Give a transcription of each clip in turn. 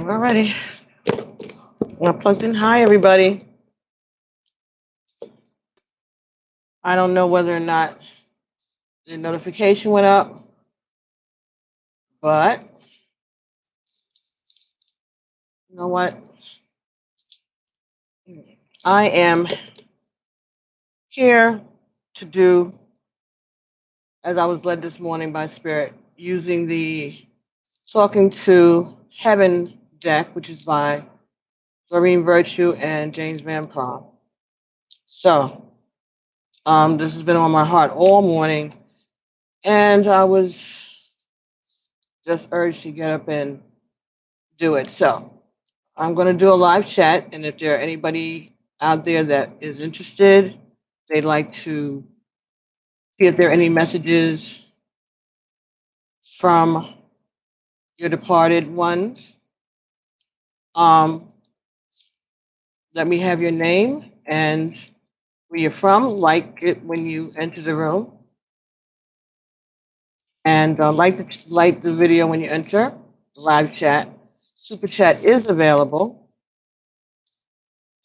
Alrighty. I'm plugged in. Hi, everybody. I don't know whether or not the notification went up, but you know what? I am here to do as I was led this morning by Spirit, using the Talking to Heaven deck, which is by Doreen Virtue and James Van Praagh. So, this has been on my heart all morning, and I was just urged to get up and do it. So, I'm going to do a live chat, and if there are anybody out there that is interested, they'd like to see if there are any messages from your departed ones. Let me have your name and where you're from, like it when you enter the room, and like the video when you enter live chat. Super chat is available.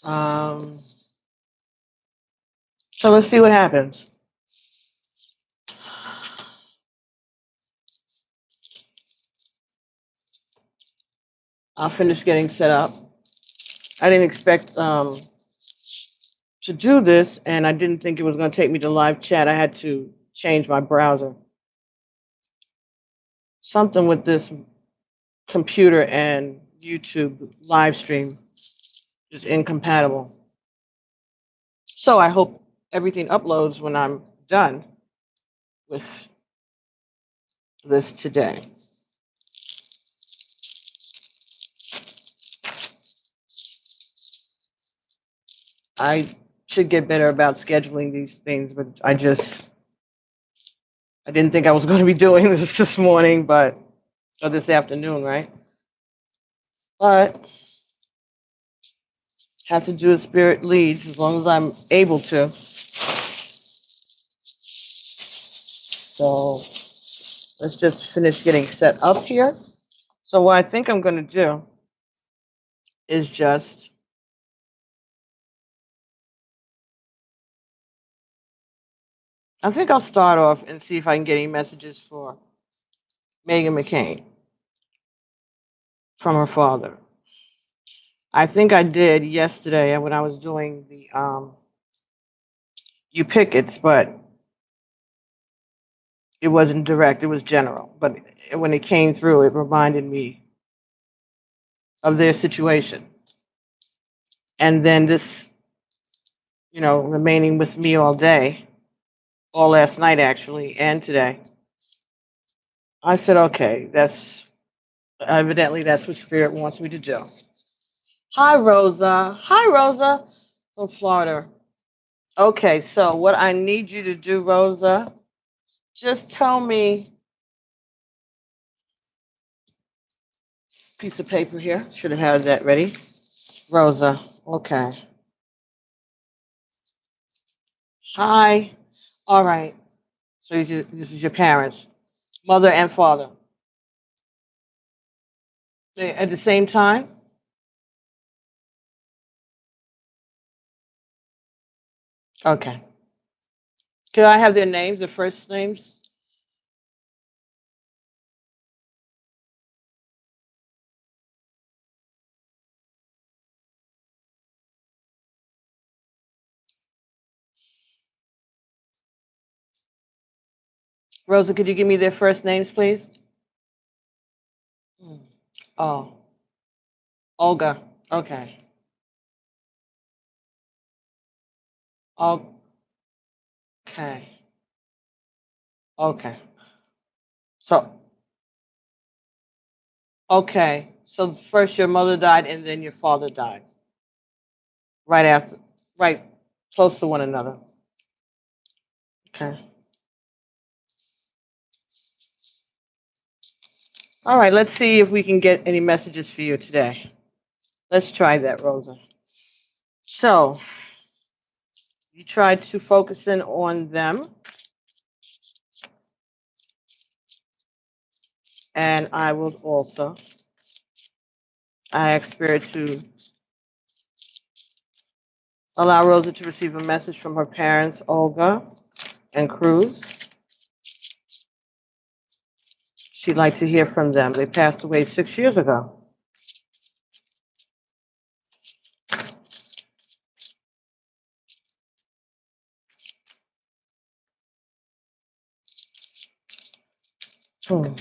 So let's see what happens. I'll finish getting set up. I didn't expect to do this, and I didn't think it was going to take me to live chat. I had to change my browser. Something with this computer and YouTube live stream is incompatible. So I hope everything uploads when I'm done with this today. I should get better about scheduling these things, but I didn't think I was going to be doing this morning, or this afternoon, right? But have to do as Spirit leads as long as I'm able to. So let's just finish getting set up here. So what I think I'm going to do is I think I'll start off and see if I can get any messages for Megan McCain from her father. I think I did yesterday when I was doing the you pickets, but it wasn't direct, it was general. But when it came through, it reminded me of their situation. And then this, remaining with me all day, all last night actually, and today. I said, okay, evidently that's what Spirit wants me to do. Hi, Rosa. Hi, Rosa from Florida. Okay, so what I need you to do, Rosa, just tell me, piece of paper here, should have had that ready. Rosa, okay. Hi. All right. So this is your parents, mother and father. At the same time? Okay. Could I have their names, their first names? Rosa, could you give me their first names, please? Oh, Olga. Okay. Okay. Okay. So, okay. So first your mother died and then your father died. Right after, right, close to one another. Okay. All right, let's see if we can get any messages for you today. Let's try that, Rosa. So, you try to focus in on them. And I will also I ask Spirit to allow Rosa to receive a message from her parents, Olga and Cruz. She'd like to hear from them. They passed away 6 years ago. Hmm.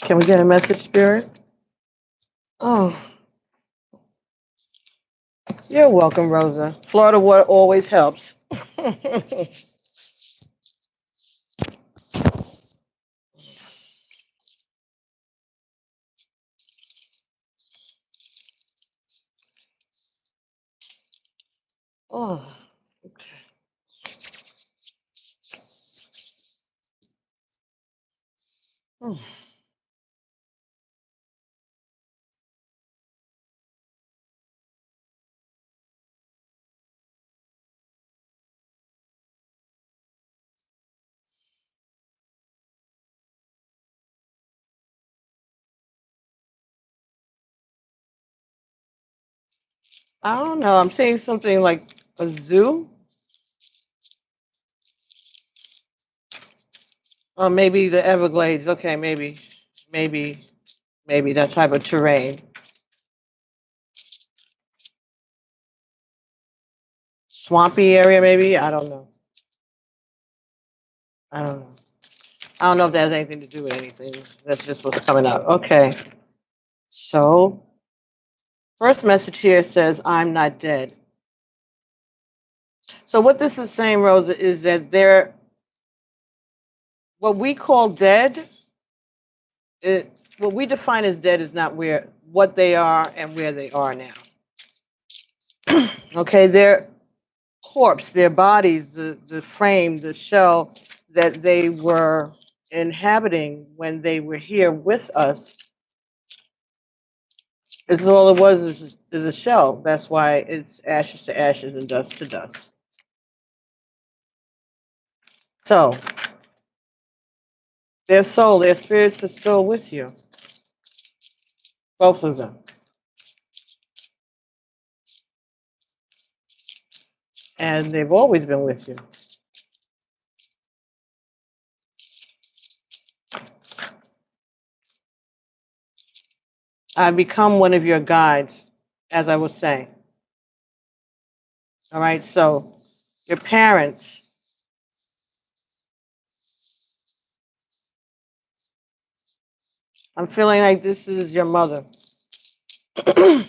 Can we get a message, Spirit? Oh, you're welcome, Rosa. Florida water always helps. Oh, okay. Hmm. I don't know. I'm saying something like a zoo, or maybe the Everglades. Okay, maybe, maybe that type of terrain. Swampy area, maybe. I don't know. I don't know. I don't know if that has anything to do with anything. That's just what's coming up. Okay. So, first message here says, I'm not dead. So, what this is saying, Rosa, is that what we call dead, what we define as dead is not what they are and where they are now. Okay, their corpse, their bodies, the frame, the shell that they were inhabiting when they were here with us, it's all it was is a shell. That's why it's ashes to ashes and dust to dust. So their soul, their spirits are still with you, both of them. And they've always been with you. I've become one of your guides, as I was saying. All right, so your parents, I'm feeling like this is your mother. I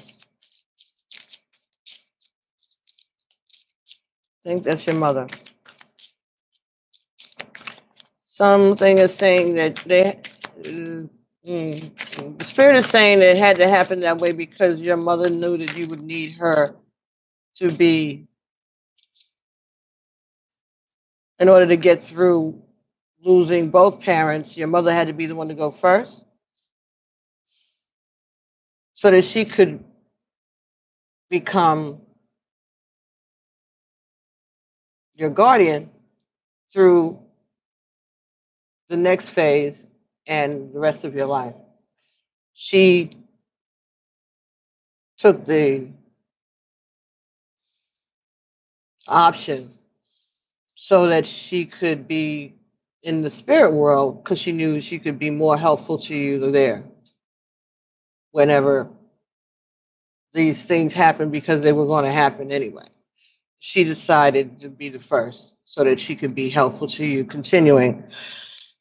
think that's your mother. Something is saying that the spirit is saying that it had to happen that way because your mother knew that you would need her to be, in order to get through losing both parents, your mother had to be the one to go first so that she could become your guardian through the next phase and the rest of your life. She took the option so that she could be in the spirit world because she knew she could be more helpful to you there whenever these things happen because they were going to happen anyway. She decided to be the first so that she could be helpful to you continuing.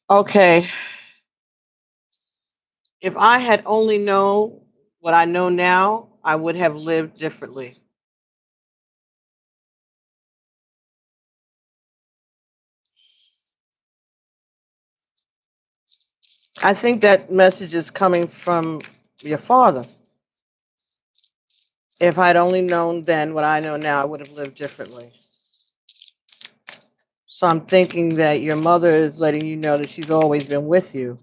Okay, if I had only known what I know now, I would have lived differently. I think that message is coming from your father. If I'd only known then what I know now, I would have lived differently. So I'm thinking that your mother is letting you know that she's always been with you.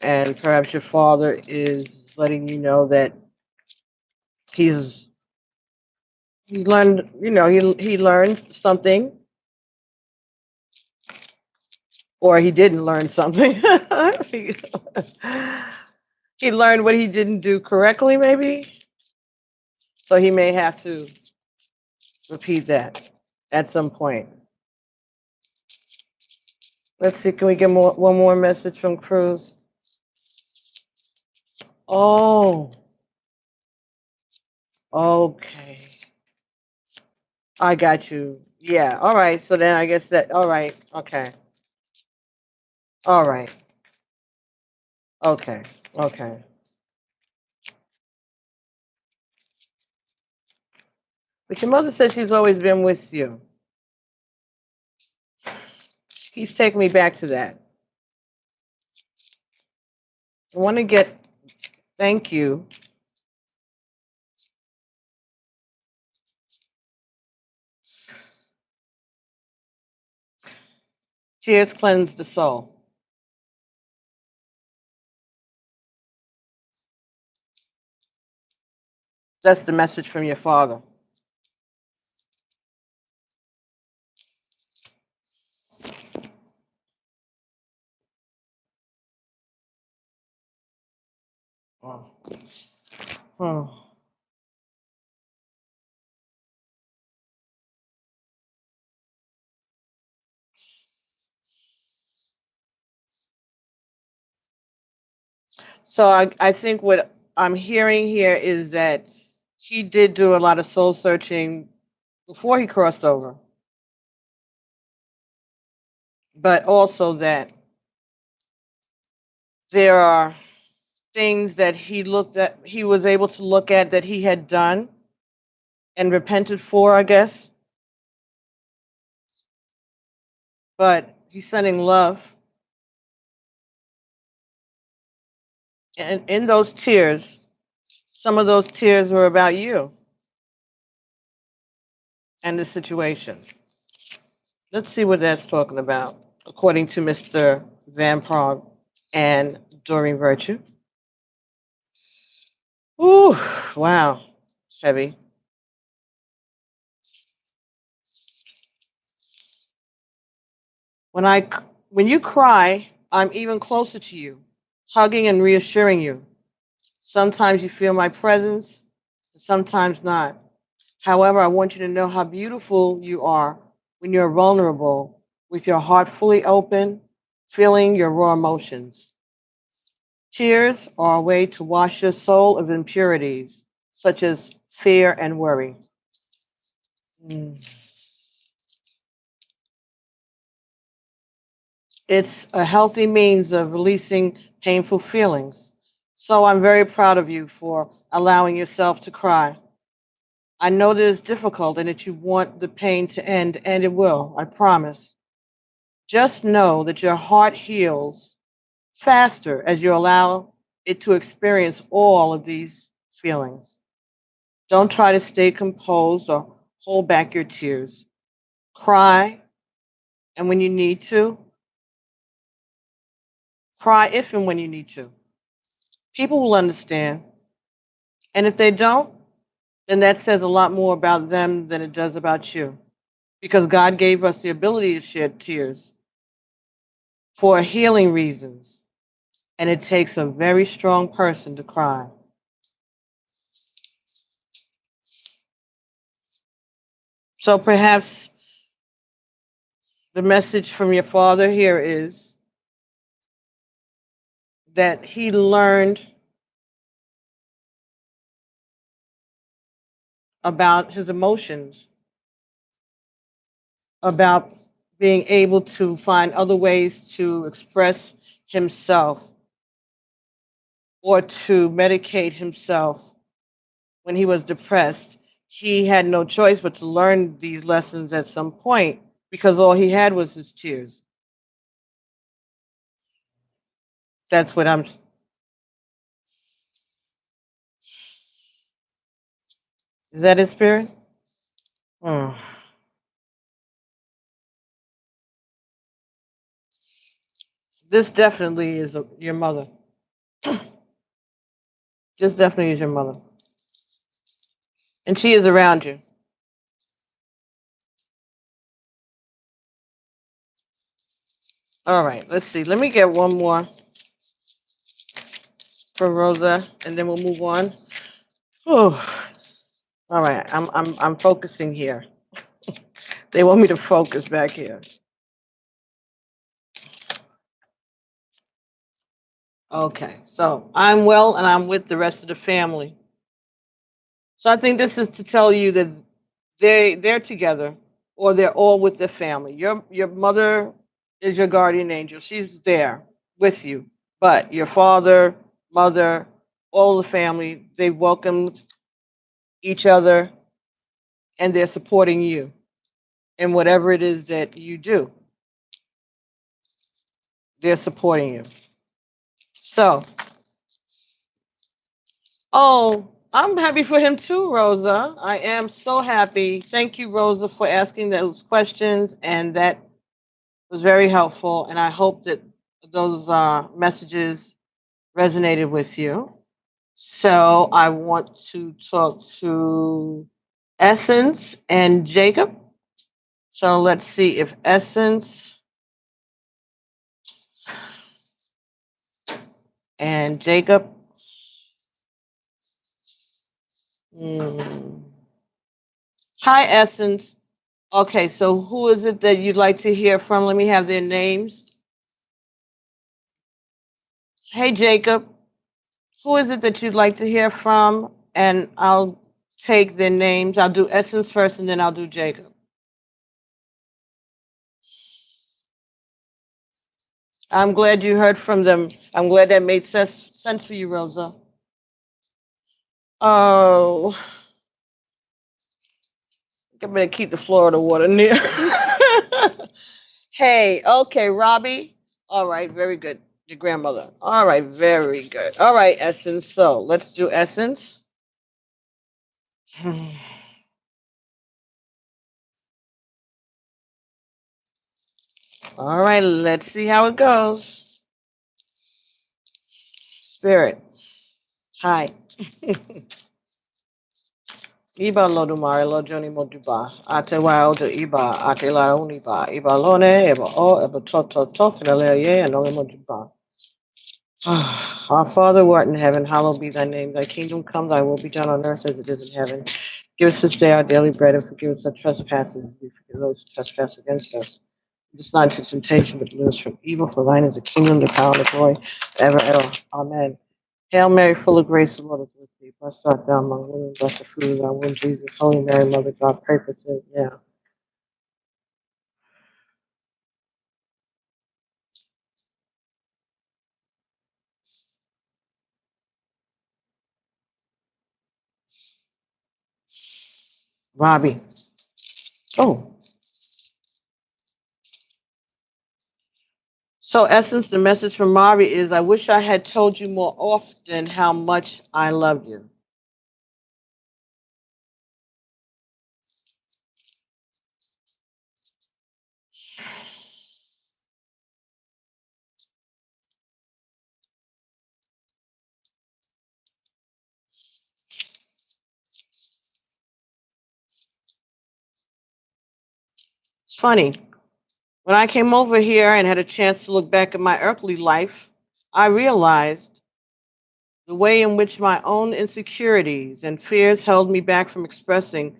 And perhaps your father is just letting you know that he's he learned, he learned something, or he didn't learn something. he he learned what he didn't do correctly, maybe. So he may have to repeat that at some point. Let's see, can we get one more message from Cruz? Oh, okay. I got you. Yeah, all right. So then I guess that, all right. Okay. All right. Okay. Okay. But your mother said she's always been with you. She keeps taking me back to that. I want to get, thank you. Tears cleanse the soul. That's the message from your father. Oh. Oh. So I think what I'm hearing here is that he did do a lot of soul searching before he crossed over, but also that there are things that he was able to look at that he had done and repented for, I guess. But he's sending love. And in those tears, some of those tears were about you and the situation. Let's see what that's talking about, according to Mr. Van Praagh and Doreen Virtue. Ooh, wow, it's heavy. When I, when you cry, I'm even closer to you, hugging and reassuring you. Sometimes you feel my presence, sometimes not. However, I want you to know how beautiful you are when you're vulnerable, with your heart fully open, feeling your raw emotions. Tears are a way to wash your soul of impurities, such as fear and worry. Mm. It's a healthy means of releasing painful feelings. So I'm very proud of you for allowing yourself to cry. I know that it's difficult and that you want the pain to end, and it will, I promise. Just know that your heart heals faster as you allow it to experience all of these feelings. Don't try to stay composed or hold back your tears. Cry, and when you need to, cry if and when you need to. People will understand. And if they don't, then that says a lot more about them than it does about you. Because God gave us the ability to shed tears for healing reasons. And it takes a very strong person to cry. So perhaps the message from your father here is that he learned about his emotions, about being able to find other ways to express himself or to medicate himself when he was depressed. He had no choice but to learn these lessons at some point because all he had was his tears. That's what I'm. Is that his spirit? Hmm. This definitely is your mother. This definitely is your mother. And she is around you. All right, let's see. Let me get one more for Rosa, and then we'll move on. Oh, all right. I'm focusing here. They want me to focus back here. Okay, so I'm well, and I'm with the rest of the family. So I think this is to tell you that they're together, or they're all with their family. Your mother is your guardian angel. She's there with you. But your father, mother, all the family, they welcomed each other, and they're supporting you in whatever it is that you do. They're supporting you. So, oh, I'm happy for him too, Rosa. I am so happy. Thank you, Rosa, for asking those questions, and that was very helpful. And I hope that those messages resonated with you. So I want to talk to Essence and Jacob. So let's see if Essence and Jacob. Hmm. Hi, Essence. Okay, so who is it that you'd like to hear from? Let me have their names. Hey, Jacob. Who is it that you'd like to hear from? And I'll take their names. I'll do Essence first, and then I'll do Jacob. I'm glad you heard from them. I'm glad that made sense for you, Rosa. Oh, I'm gonna keep the Florida water near. Hey, okay, Robbie. All right, very good. Your grandmother. All right, very good. All right, Essence. So let's do Essence. All right, let's see how it goes. Spirit. Hi. Iba lodumare lo joni moduba. Ate wa odo iba. Ate la uniba. Iba lone eba o eba to finale ye and only moduba. Our Father who art in heaven, hallowed be thy name. Thy kingdom come, thy will be done on earth as it is in heaven. Give us this day our daily bread, and forgive us our trespasses, as we forgive those who trespass against us. Lead us not into temptation, but deliver us from evil. For thine is the kingdom, the power, and the glory, ever, ever. Amen. Hail Mary, full of grace, the Lord is with thee. Blessed art thou among women, blessed the fruit of thy womb, Jesus. Holy Mary, Mother of God, pray for us now. Robbie. Oh. So, Essence, the message from Robbie is I wish I had told you more often how much I love you. It's funny. When I came over here and had a chance to look back at my earthly life, I realized the way in which my own insecurities and fears held me back from expressing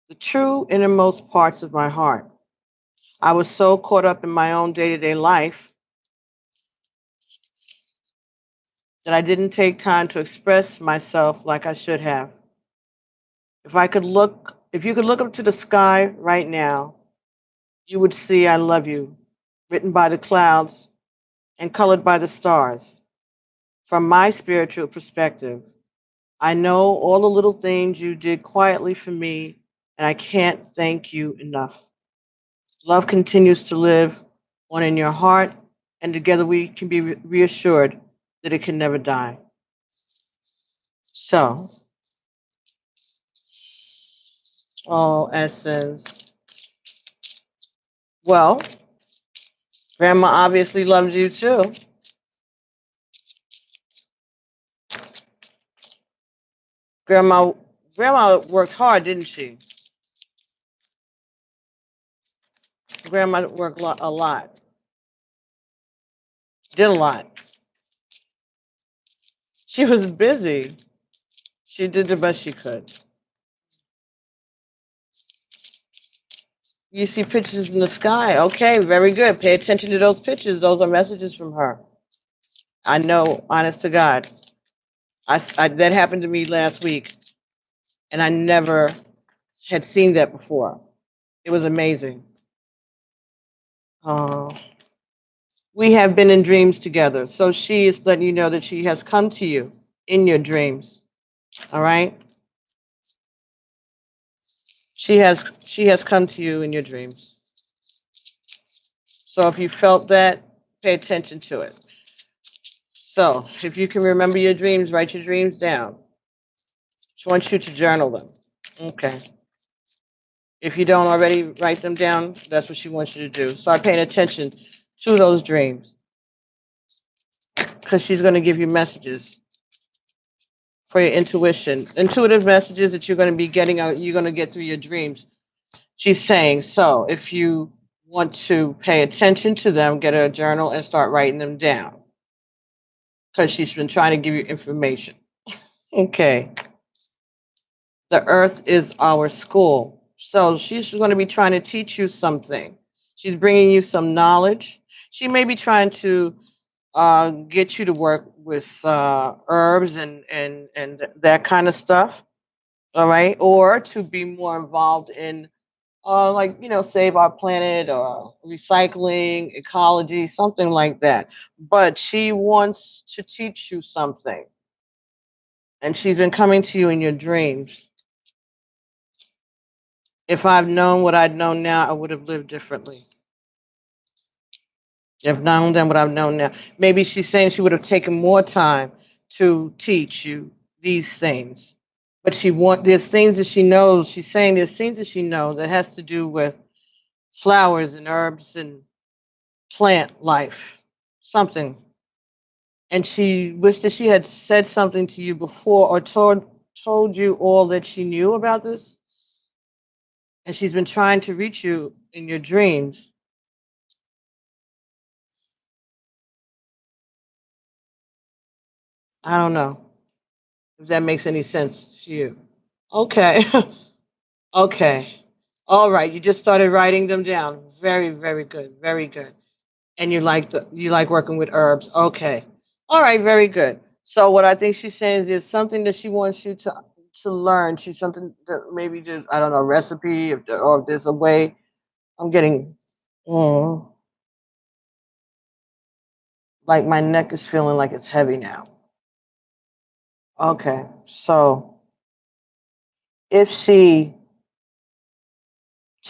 the true innermost parts of my heart. I was so caught up in my own day to day life that I didn't take time to express myself like I should have. If you could look up to the sky right now, you would see I love you, written by the clouds and colored by the stars. From my spiritual perspective, I know all the little things you did quietly for me, and I can't thank you enough. Love continues to live on in your heart, and together we can be reassured that it can never die. So, oh, Essence. Well, Grandma obviously loves you too. Grandma, Grandma worked hard, didn't she? Grandma worked a lot, did a lot. She was busy. She did the best she could. You see pictures in the sky. Okay, very good. Pay attention to those pictures. Those are messages from her. I know, honest to God. That happened to me last week, and I never had seen that before. It was amazing. Uh, we have been in dreams together. So she is letting you know that she has come to you in your dreams. All right? She has come to you in your dreams. So if you felt that, pay attention to it. So if you can remember your dreams, write your dreams down. She wants you to journal them. Okay. If you don't already write them down, that's what she wants you to do. Start paying attention to those dreams because she's going to give you messages for your intuition, intuitive messages that you're going to be getting out, you're going to get through your dreams. She's saying, so if you want to pay attention to them, get a journal and start writing them down because she's been trying to give you information. Okay. The earth is our school. So she's going to be trying to teach you something. She's bringing you some knowledge. She may be trying to get you to work with herbs and that kind of stuff. All right, or to be more involved in like save our planet or recycling, ecology, something like that. But she wants to teach you something, and she's been coming to you in your dreams. If I've known what I'd known now, I would have lived differently. If known then what I've known now, maybe she's saying she would have taken more time to teach you these things. But there's things that she knows. She's saying there's things that she knows that has to do with flowers and herbs and plant life, something. And she wished that she had said something to you before or told you all that she knew about this. And she's been trying to reach you in your dreams. I don't know if that makes any sense to you. Okay. Okay. All right. You just started writing them down. Very, very good. Very good. And you like working with herbs. Okay. All right. Very good. So what I think she's saying is something that she wants you to learn. She's something that maybe just I don't know recipe or if there's a way. I'm getting mm, like my neck is feeling like it's heavy now. Okay. So if she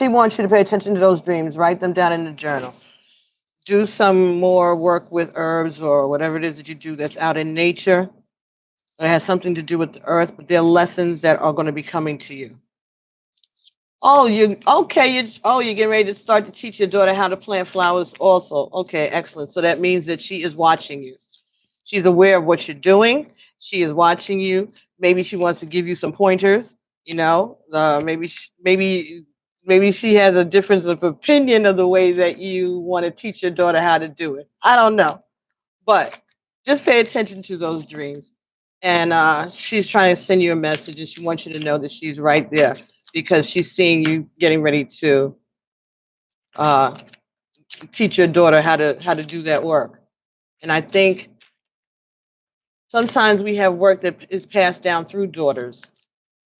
wants you to pay attention to those dreams, write them down in the journal. Do some more work with herbs or whatever it is that you do that's out in nature. It has something to do with the earth, but there are lessons that are going to be coming to you. Oh, you okay? You're getting ready to start to teach your daughter how to plant flowers also. Okay, excellent. So that means that she is watching you. She's aware of what you're doing. She is watching you. Maybe she wants to give you some pointers. Maybe she has a difference of opinion of the way that you want to teach your daughter how to do it. I don't know, but just pay attention to those dreams. And she's trying to send you a message, and she wants you to know that she's right there because she's seeing you getting ready to uh, teach your daughter how to do that work. And I think sometimes we have work that is passed down through daughters,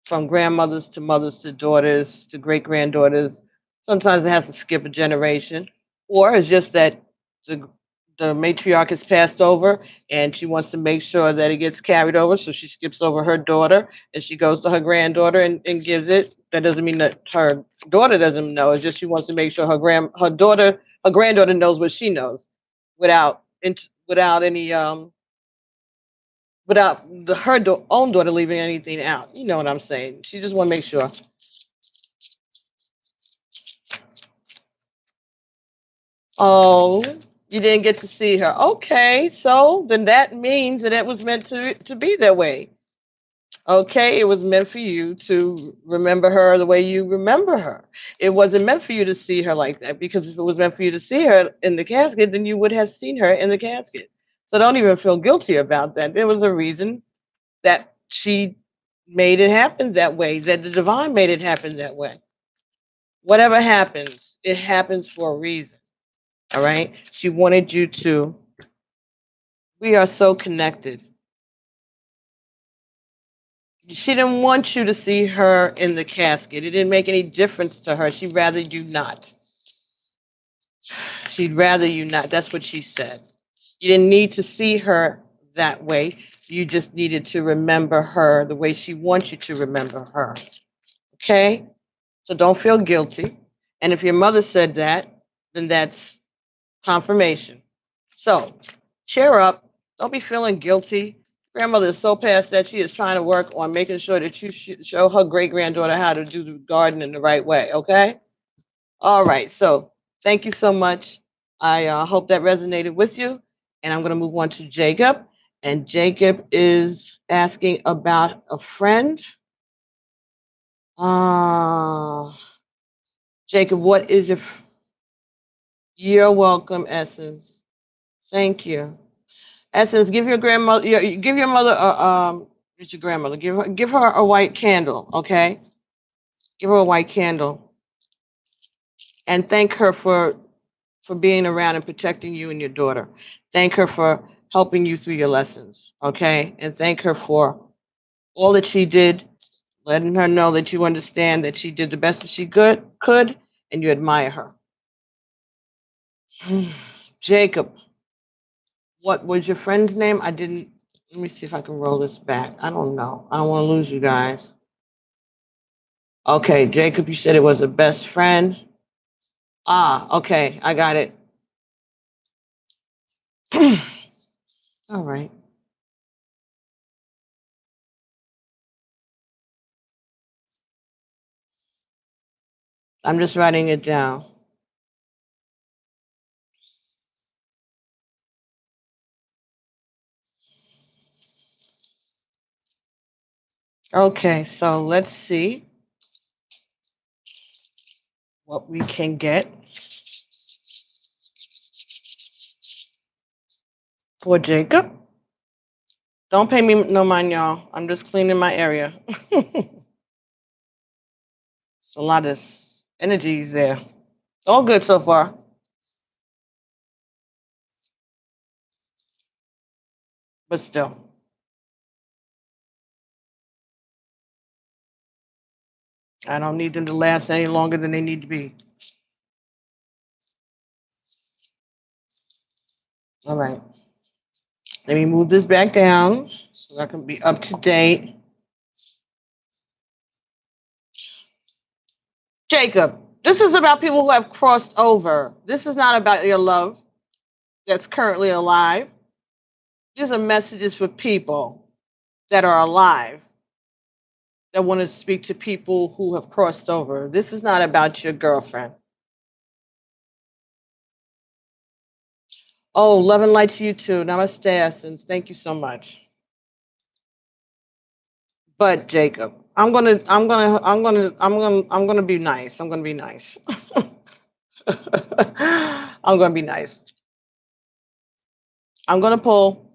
from grandmothers to mothers to daughters to great granddaughters. Sometimes it has to skip a generation, or it's just that the the matriarch has passed over and she wants to make sure that it gets carried over. So she skips over her daughter and she goes to her granddaughter and gives it. That doesn't mean that her daughter doesn't know. It's just she wants to make sure her granddaughter knows what she knows without any without own daughter leaving anything out. You know what I'm saying? She just want to make sure. Oh, you didn't get to see her. Okay, so then that means that it was meant to be that way. Okay, it was meant for you to remember her the way you remember her. It wasn't meant for you to see her like that, because if it was meant for you to see her in the casket, then you would have seen her in the casket. So don't even feel guilty about that. There was a reason that she made it happen that way, that the divine made it happen that way. Whatever happens, it happens for a reason. All right. She wanted you to, we are so connected. She didn't want you to see her in the casket. It didn't make any difference to her. She'd rather you not. She'd rather you not. That's what she said. You didn't need to see her that way. You just needed to remember her the way she wants you to remember her. Okay? So don't feel guilty. And if your mother said that, then that's confirmation. So cheer up. Don't be feeling guilty. Grandmother is so past that she is trying to work on making sure that you show her great granddaughter how to do the garden in the right way. Okay? All right. So thank you so much. I hope that resonated with you. And I'm going to move on to Jacob. And Jacob is asking about a friend. Uh, Jacob, what is your. You're welcome, Essence. Thank you. Essence, give your grandmother, give your mother it's your grandmother. Give her a white candle, okay? Give her a white candle, and thank her for being around and protecting you and your daughter. Thank her for helping you through your lessons, okay? And thank her for all that she did, letting her know that you understand that she did the best that she could, and you admire her. Jacob, what was your friend's name? I didn't. Let me see if I can roll this back. I don't know. I don't want to lose you guys. Okay, Jacob, you said it was a best friend. Ah, okay, I got it. All right. I'm just writing it down. Okay, so let's see what we can get for Jacob. Don't pay me no mind, y'all. I'm just cleaning my area. It's a lot of energies there. All good so far, but still, I don't need them to last any longer than they need to be. All right. Let me move this back down so I can be up to date. Jacob, this is about people who have crossed over. This is not about your love that's currently alive. These are messages for people that are alive that want to speak to people who have crossed over. This is not about your girlfriend. Oh, love and light to you too. Namaste, Essence. Thank you so much. But Jacob, I'm gonna be nice. I'm gonna be nice. I'm gonna be nice. I'm gonna pull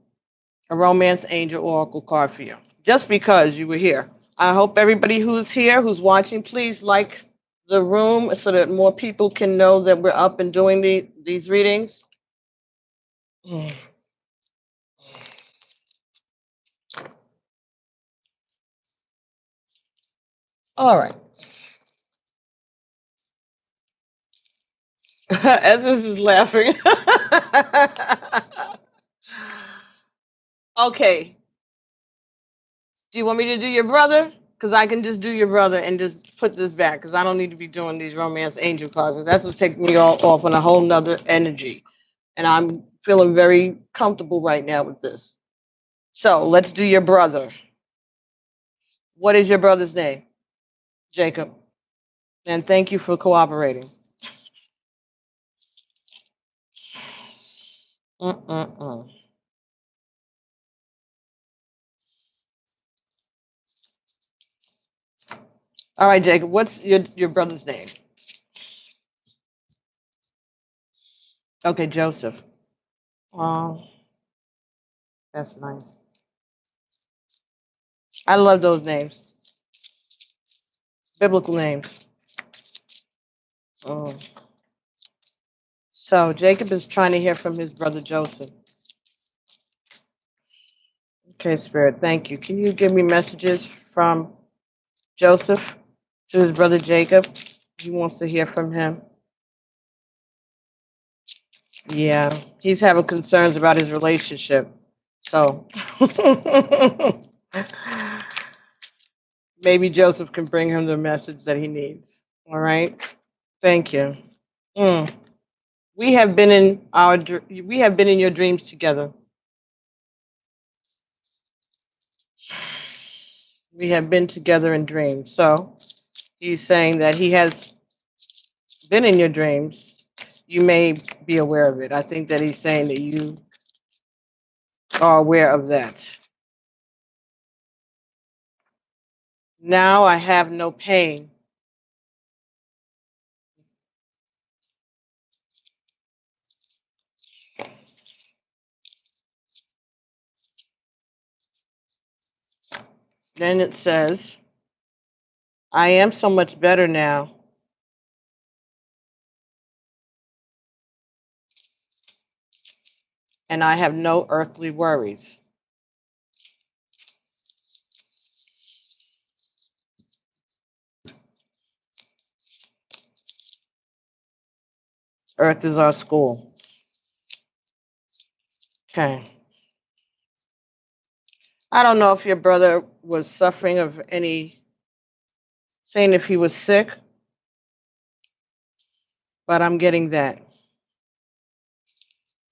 a romance angel oracle card for you, just because you were here. I hope everybody who's here, who's watching, please like the room so that more people can know that we're up and doing these readings. All right. Essence is laughing. Okay. Do you want me to do your brother? Because I can just do your brother and just put this back, because I don't need to be doing these romance angel cards. That's what takes me all off on a whole nother energy. And I'm feeling very comfortable right now with this. So let's do your brother. What is your brother's name? Jacob. And thank you for cooperating. Mm-mm-mm. All right, Jacob, what's your brother's name? Okay, Joseph. Oh, that's nice. I love those names, biblical names. Oh. So Jacob is trying to hear from his brother Joseph. Okay, Spirit, thank you. Can you give me messages from Joseph to his brother Jacob? He wants to hear from him. Yeah, he's having concerns about his relationship. So maybe Joseph can bring him the message that he needs. All right. Thank you. Mm. We have been in your dreams together. We have been together in dreams. So he's saying that he has been in your dreams. You may be aware of it. I think that he's saying that you are aware of that. Now I have no pain. Then it says, I am so much better now. And I have no earthly worries. Earth is our school. Okay. I don't know if your brother was suffering of any, saying if he was sick, but I'm getting that.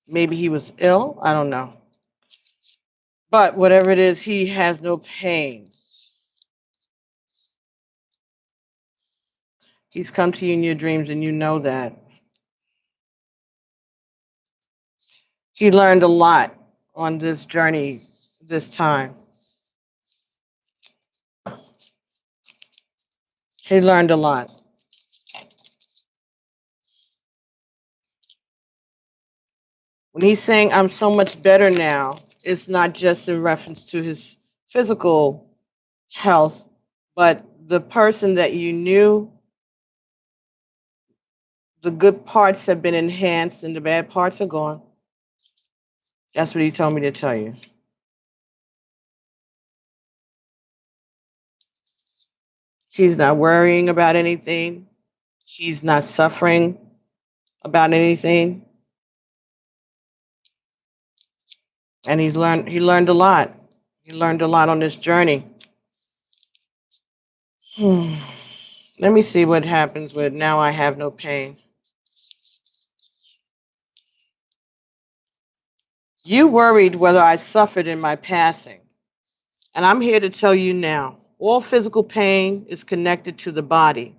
Maybe he was ill. I don't know. But whatever it is, he has no pain. He's come to you in your dreams, and you know that. He learned a lot on this journey this time. He learned a lot. When he's saying, I'm so much better now, it's not just in reference to his physical health, but the person that you knew, the good parts have been enhanced and the bad parts are gone. That's what he told me to tell you. He's not worrying about anything. He's not suffering about anything. And he learned a lot. He learned a lot on this journey. Let me see what happens with now I have no pain. You worried whether I suffered in my passing. And I'm here to tell you now, all physical pain is connected to the body.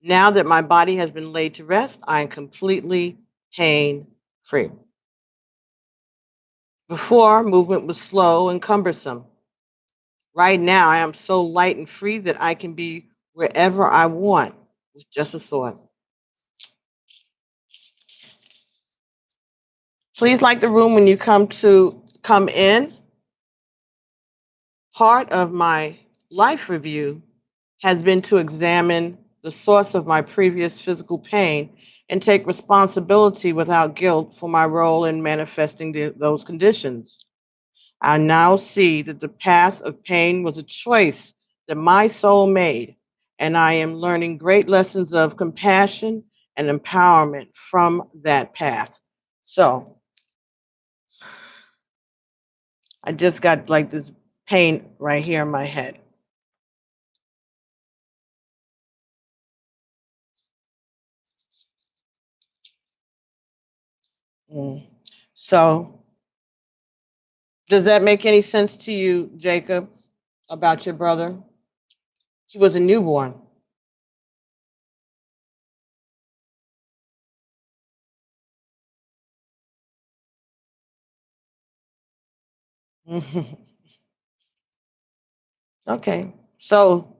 Now that my body has been laid to rest, I am completely pain free. Before, movement was slow and cumbersome. Right now, I am so light and free that I can be wherever I want with just a thought. Please like the room when you come in. Part of my life review has been to examine the source of my previous physical pain and take responsibility without guilt for my role in manifesting those conditions. I now see that the path of pain was a choice that my soul made, and I am learning great lessons of compassion and empowerment from that path. So I just got like this pain right here in my head. Mm. So does that make any sense to you, Jacob, about your brother? He was a newborn. Okay. So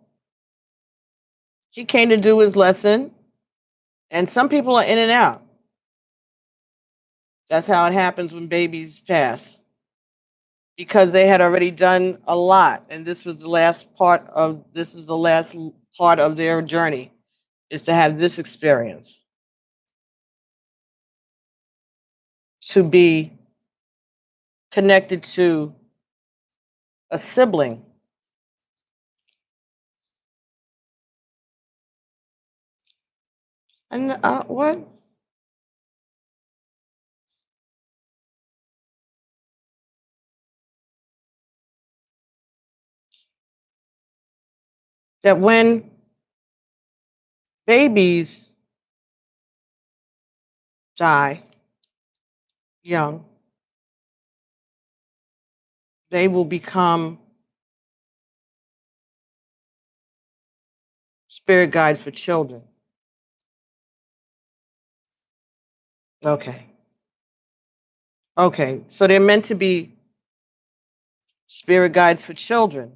He came to do his lesson, and some people are in and out. That's how it happens when babies pass, because they had already done a lot, and this was the last part of their journey, is to have this experience, to be connected to a sibling. And what? That when babies die young, they will become spirit guides for children. Okay. Okay. So they're meant to be spirit guides for children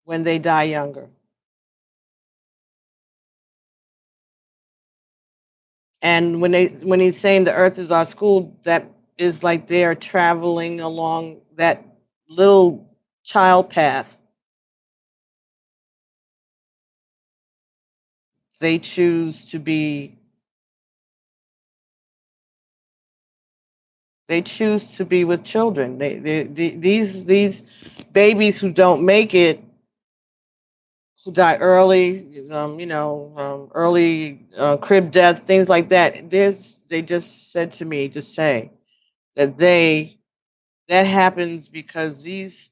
when they die younger. And when he's saying the earth is our school, that is like they are traveling along that little child path. They choose to be with children. These babies who don't make it, who die early, early crib deaths, things like that. They just said to me to say that that happens because these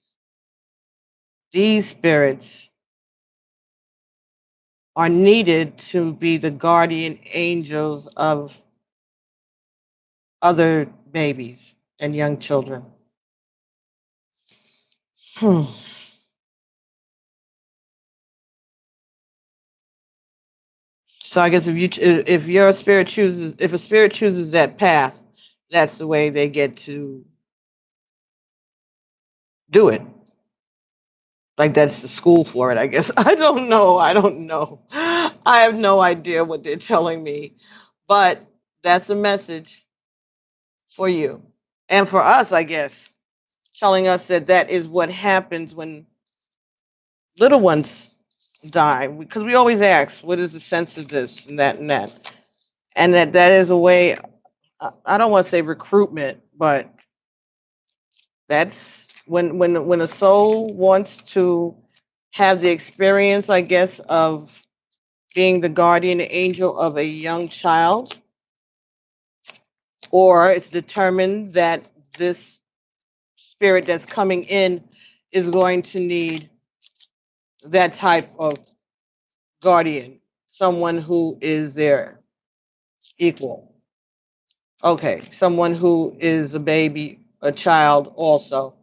spirits are needed to be the guardian angels of other babies and young children. Hmm. So I guess if your spirit chooses, if a spirit chooses that path, that's the way they get to do it. Like that's the school for it, I guess. I don't know. I don't know. I have no idea what they're telling me, but that's a message for you and for us, I guess, telling us that that is what happens when little ones die. Because we always ask, what is the sense of this and that and that, and that is a way. I don't want to say recruitment, but that's when a soul wants to have the experience, I guess, of being the guardian angel of a young child, or it's determined that this spirit that's coming in is going to need that type of guardian, someone who is their equal. Okay, someone who is a baby, a child also.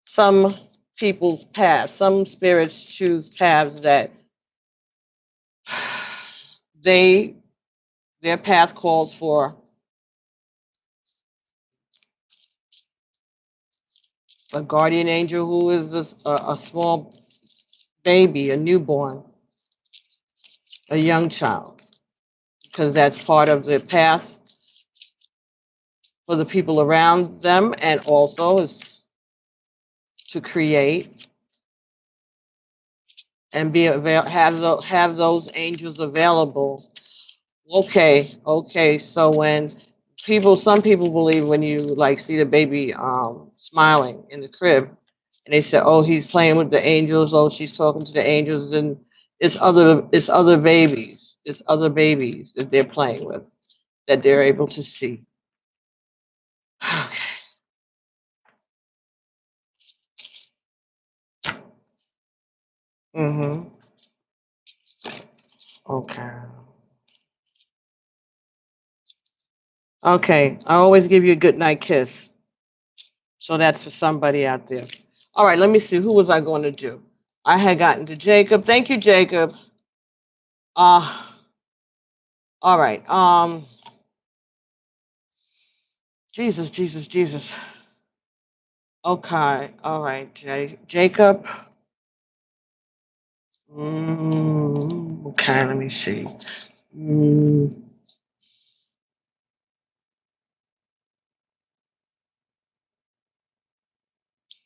Some people's paths, some spirits choose paths that they their path calls for a guardian angel who is a small baby, a newborn, a young child, because that's part of the path for the people around them, and also is to create and have those angels available. Okay, okay. So when some people believe when you like see the baby smiling in the crib, and they say, "Oh, he's playing with the angels. Oh, she's talking to the angels," and it's other babies that they're playing with that they're able to see. Okay. Mhm. Okay. Okay. I always give you a good night kiss. So that's for somebody out there. All right, let me see. Who was I going to do? I had gotten to Jacob. Thank you, Jacob. Uh all right. Jesus, Jesus, Jesus. Okay. All right, Jacob. Okay, let me see. Mm.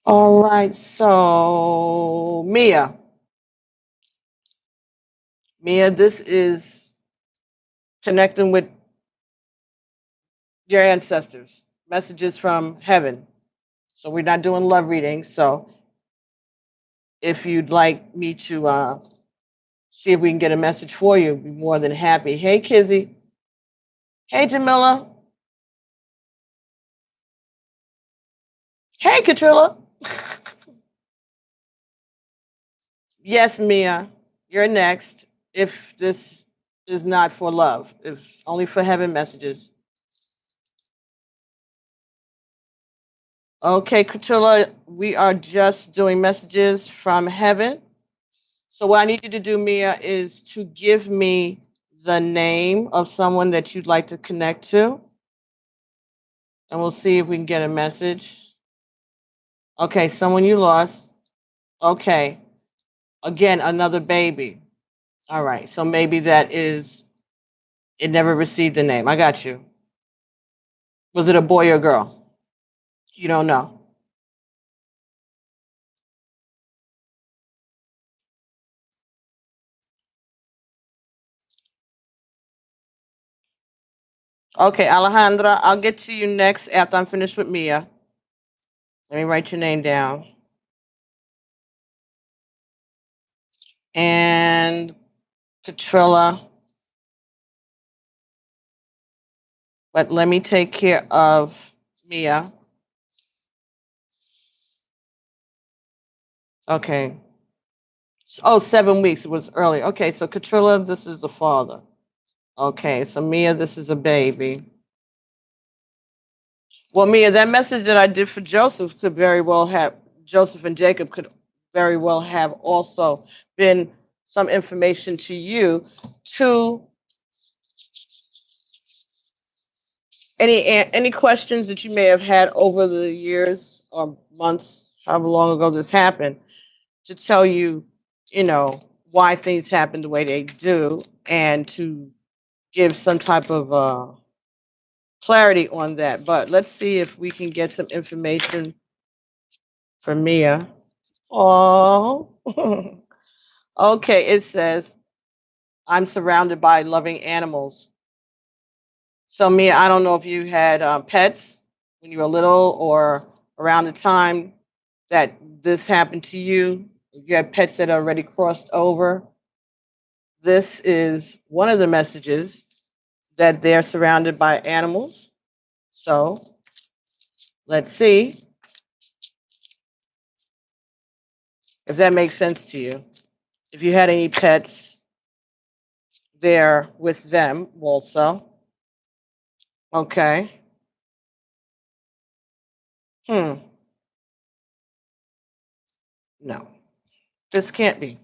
All right, so Mia, this is connecting with your ancestors, messages from heaven. So we're not doing love readings. So if you'd like me to see if we can get a message for you, I'd be more than happy. Hey, Kizzy. Hey, Jamila. Hey, Katrilla. Yes, Mia, you're next. If this is not for love, if only for heaven messages. Okay, Katrilla, we are just doing messages from heaven. So what I need you to do, Mia, is to give me the name of someone that you'd like to connect to, and we'll see if we can get a message. Okay, someone you lost. Okay, again, another baby. All right, so maybe that is, it never received a name. I got you. Was it a boy or girl? You don't know. Okay, Alejandra, I'll get to you next after I'm finished with Mia. Let me write your name down. And Katrilla. But let me take care of Mia. Okay. Oh, 7 weeks. It was early. Okay, so Katrilla, this is the father. Okay, so Mia, this is a baby. Well, Mia, that message that I did for Joseph could very well have, Joseph and Jacob could very well have also been some information to you to any questions that you may have had over the years or months, however long ago this happened, to tell you, you know, why things happen the way they do, and to give some type of clarity on that. But let's see if we can get some information from Mia. Oh, okay. It says, I'm surrounded by loving animals. So, Mia, I don't know if you had pets when you were little or around the time that this happened to you. If you had pets that already crossed over, this is one of the messages that they're surrounded by animals. So, let's see if that makes sense to you. If you had any pets there with them also. Okay. Hmm. No, this can't be. It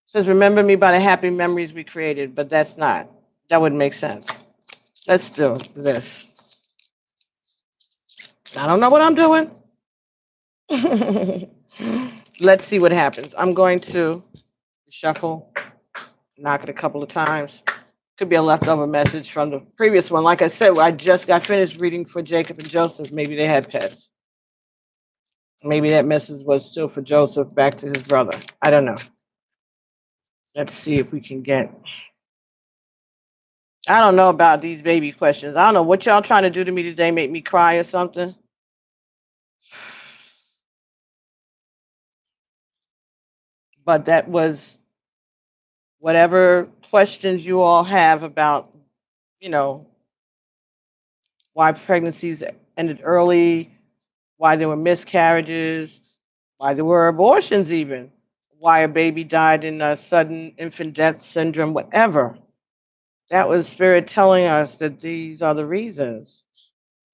says, remember me by the happy memories we created, but that's not. That wouldn't make sense. Let's do this. I don't know what I'm doing. Let's see what happens. I'm going to shuffle, knock it a couple of times. Could be a leftover message from the previous one. Like I said, I just got finished reading for Jacob and Joseph. Maybe they had pets. Maybe that message was still for Joseph back to his brother. I don't know. Let's see if we can get. I don't know about these baby questions. I don't know what y'all trying to do to me today. Make me cry or something. But that was whatever questions you all have about, you know, why pregnancies ended early, why there were miscarriages, why there were abortions, even why a baby died in a sudden infant death syndrome, whatever. That was spirit telling us that these are the reasons,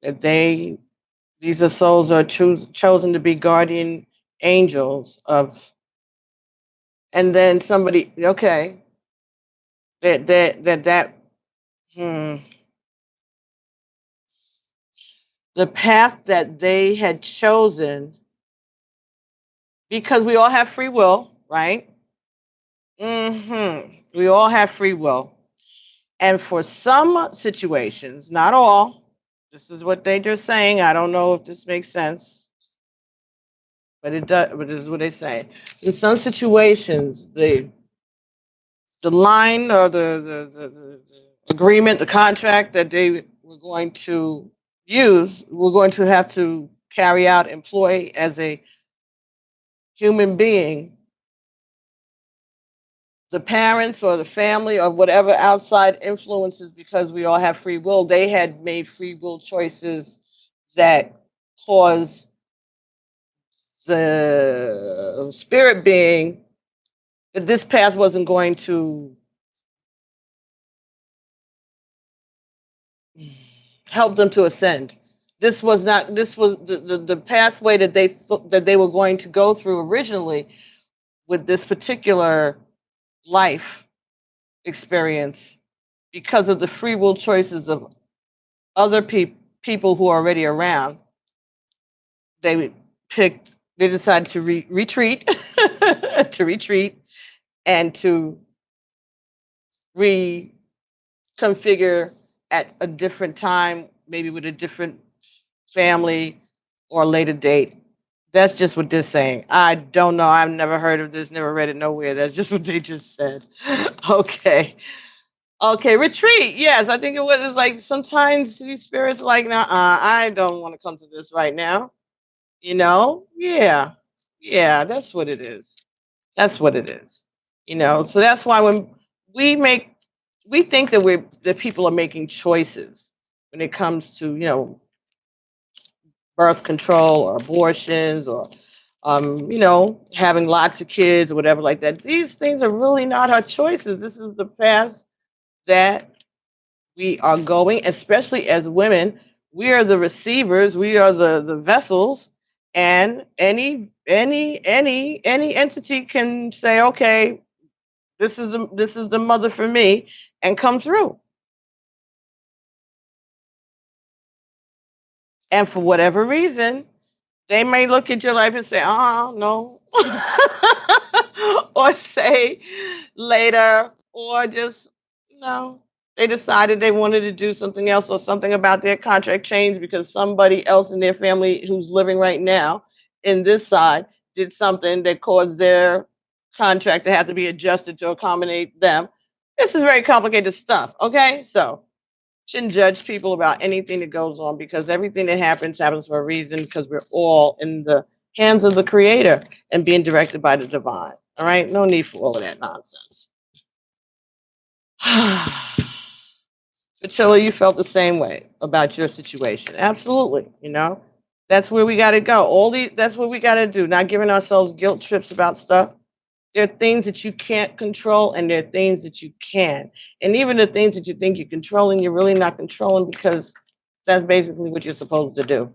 that these are souls are chosen to be guardian angels of. And then somebody, okay, that hmm, the path that they had chosen because we all have free will, right? We all have free will. And for some situations, not all, this is what they're just saying. I don't know if this makes sense, but it does. But this is what they say. In some situations, the line or the agreement, the contract that they were going to use, we're going to have to carry out, employ as a human being, the parents or the family or whatever outside influences, because we all have free will, they had made free will choices that cause the spirit being that this path wasn't going to help them to ascend. This was not. This was the pathway that that they were going to go through originally with this particular life experience, because of the free will choices of other people who are already around. They picked. They decided to retreat, to retreat, and to reconfigure at a different time, maybe with a different family or a later date. That's just what they're saying. I don't know. I've never heard of this, never read it nowhere. That's just what they just said. Okay. Okay, retreat. Yes, I think it was. It's like sometimes these spirits are like, nah, I don't want to come to this right now. You know? Yeah. Yeah, that's what it is. That's what it is. You know, so that's why when we make we think that people are making choices when it comes to, birth control or abortions or having lots of kids or whatever like that. These things are really not our choices. This is the path that we are going, especially as women. We are the receivers, we are the vessels, and any entity can say, okay, this is the mother for me, and come through. And for whatever reason, they may look at your life and say, no. Or say later, or just, no. They decided they wanted to do something else, or something about their contract changed because somebody else in their family who's living right now in this side did something that caused their contract to have to be adjusted to accommodate them. This is very complicated stuff, okay? So, shouldn't judge people about anything that goes on, because everything that happens for a reason, because we're all in the hands of the creator and being directed by the divine. All right, no need for all of that nonsense. Priscilla, you felt the same way about your situation. Absolutely. That's where we got to go. That's what we got to do. Not giving ourselves guilt trips about stuff. There are things that you can't control, and there are things that you can. And even the things that you think you're controlling, you're really not controlling, because that's basically what you're supposed to do.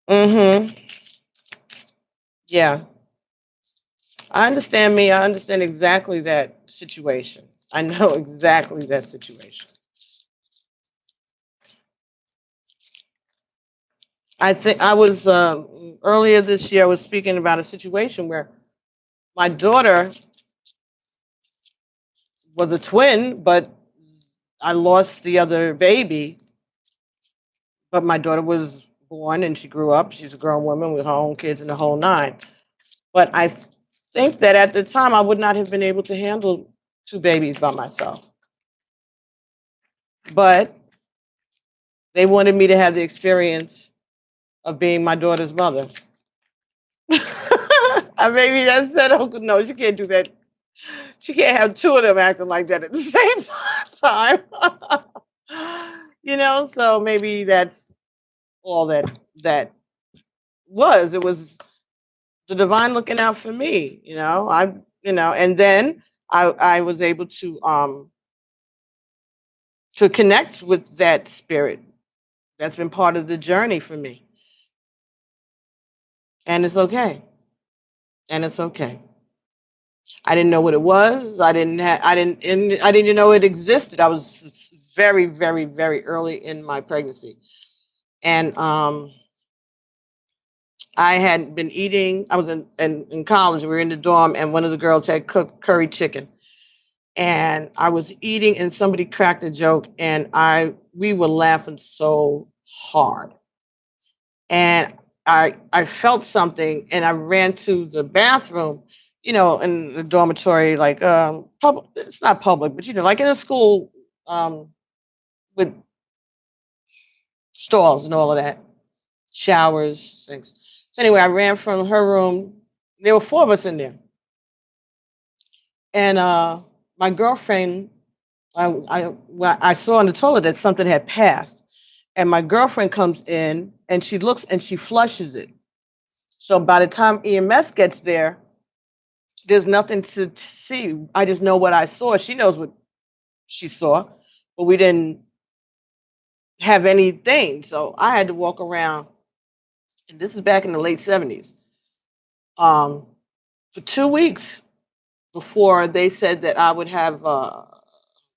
Mm-hmm. Yeah. I understand me. I understand exactly that situation. I know exactly that situation. I think I was earlier this year, I was speaking about a situation where my daughter was a twin, but I lost the other baby. But my daughter was born and she grew up. She's a grown woman with her own kids and the whole nine. But I think that at the time I would not have been able to handle two babies by myself. But they wanted me to have the experience of being my daughter's mother. Maybe that said, oh no, she can't do that. She can't have two of them acting like that at the same time. So maybe that's all that was. It was the divine looking out for me. And then I was able to connect with that spirit. That's been part of the journey for me, and it's okay. And it's okay. I didn't know what it was. I didn't even know it existed. I was very, very, very early in my pregnancy. And I had been eating, I was in college, we were in the dorm, and one of the girls had cooked curry chicken. And I was eating, and somebody cracked a joke, and we were laughing so hard. And I felt something, and I ran to the bathroom, in the dormitory, like public. It's not public, but like in a school, um, with stalls and all of that, showers, things. So anyway, I ran from her room. There were four of us in there, and my girlfriend, when I saw on the toilet that something had passed, and my girlfriend comes in and she looks and she flushes it. So by the time EMS gets there, there's nothing to see. I just know what I saw. She knows what she saw, but we didn't have anything. So I had to walk around, and this is back in the late 70s, um, for 2 weeks before they said that I would have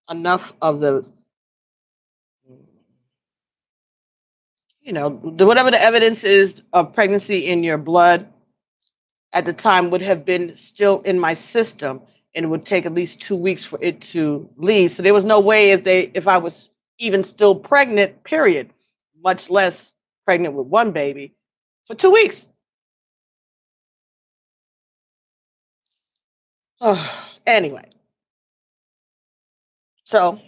enough of whatever the evidence is of pregnancy in your blood at the time would have been still in my system, and it would take at least 2 weeks for it to leave. So there was no way if I was even still pregnant, period, much less pregnant with one baby for 2 weeks. Anyway, so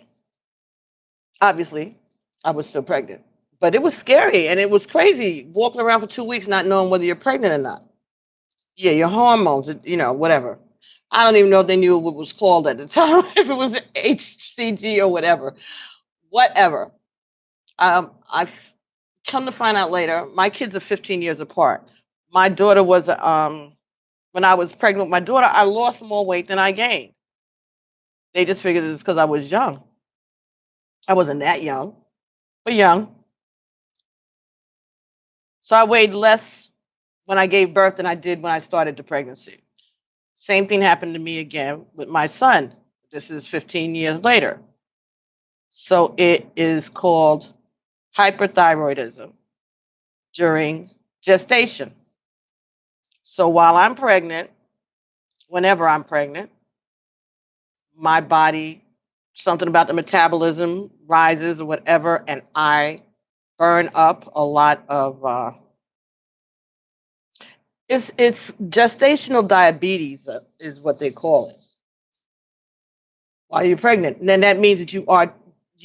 obviously I was still pregnant, but it was scary and it was crazy walking around for 2 weeks not knowing whether you're pregnant or not. Yeah, your hormones, whatever. I don't even know if they knew what it was called at the time, if it was HCG or whatever. Whatever. I've come to find out later, my kids are 15 years apart. My daughter was, when I was pregnant with my daughter, I lost more weight than I gained. They just figured it's because I was young. I wasn't that young, but young. So I weighed less when I gave birth than I did when I started the pregnancy. Same thing happened to me again with my son. This is 15 years later. So it is called hyperthyroidism during gestation. So while I'm pregnant, whenever I'm pregnant, my body, something about the metabolism rises or whatever, and I burn up a lot of it's gestational diabetes, is what they call it, while you're pregnant. And then that means that you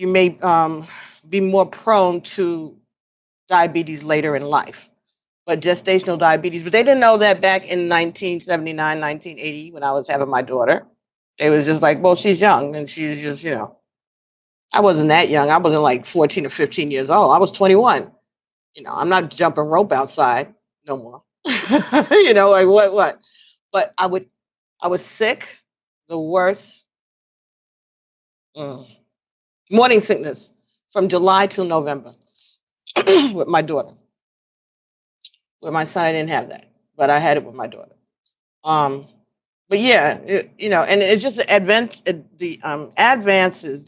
may be more prone to diabetes later in life. But gestational diabetes, but they didn't know that back in 1979, 1980, when I was having my daughter. They was just like, well, she's young, and she's just, I wasn't that young. I wasn't like 14 or 15 years old. I was 21. I'm not jumping rope outside no more. Like what? But I was sick, the worst, mm, morning sickness from July till November with my daughter. With my son, I didn't have that, but I had it with my daughter. Um, but yeah, and it's just the advances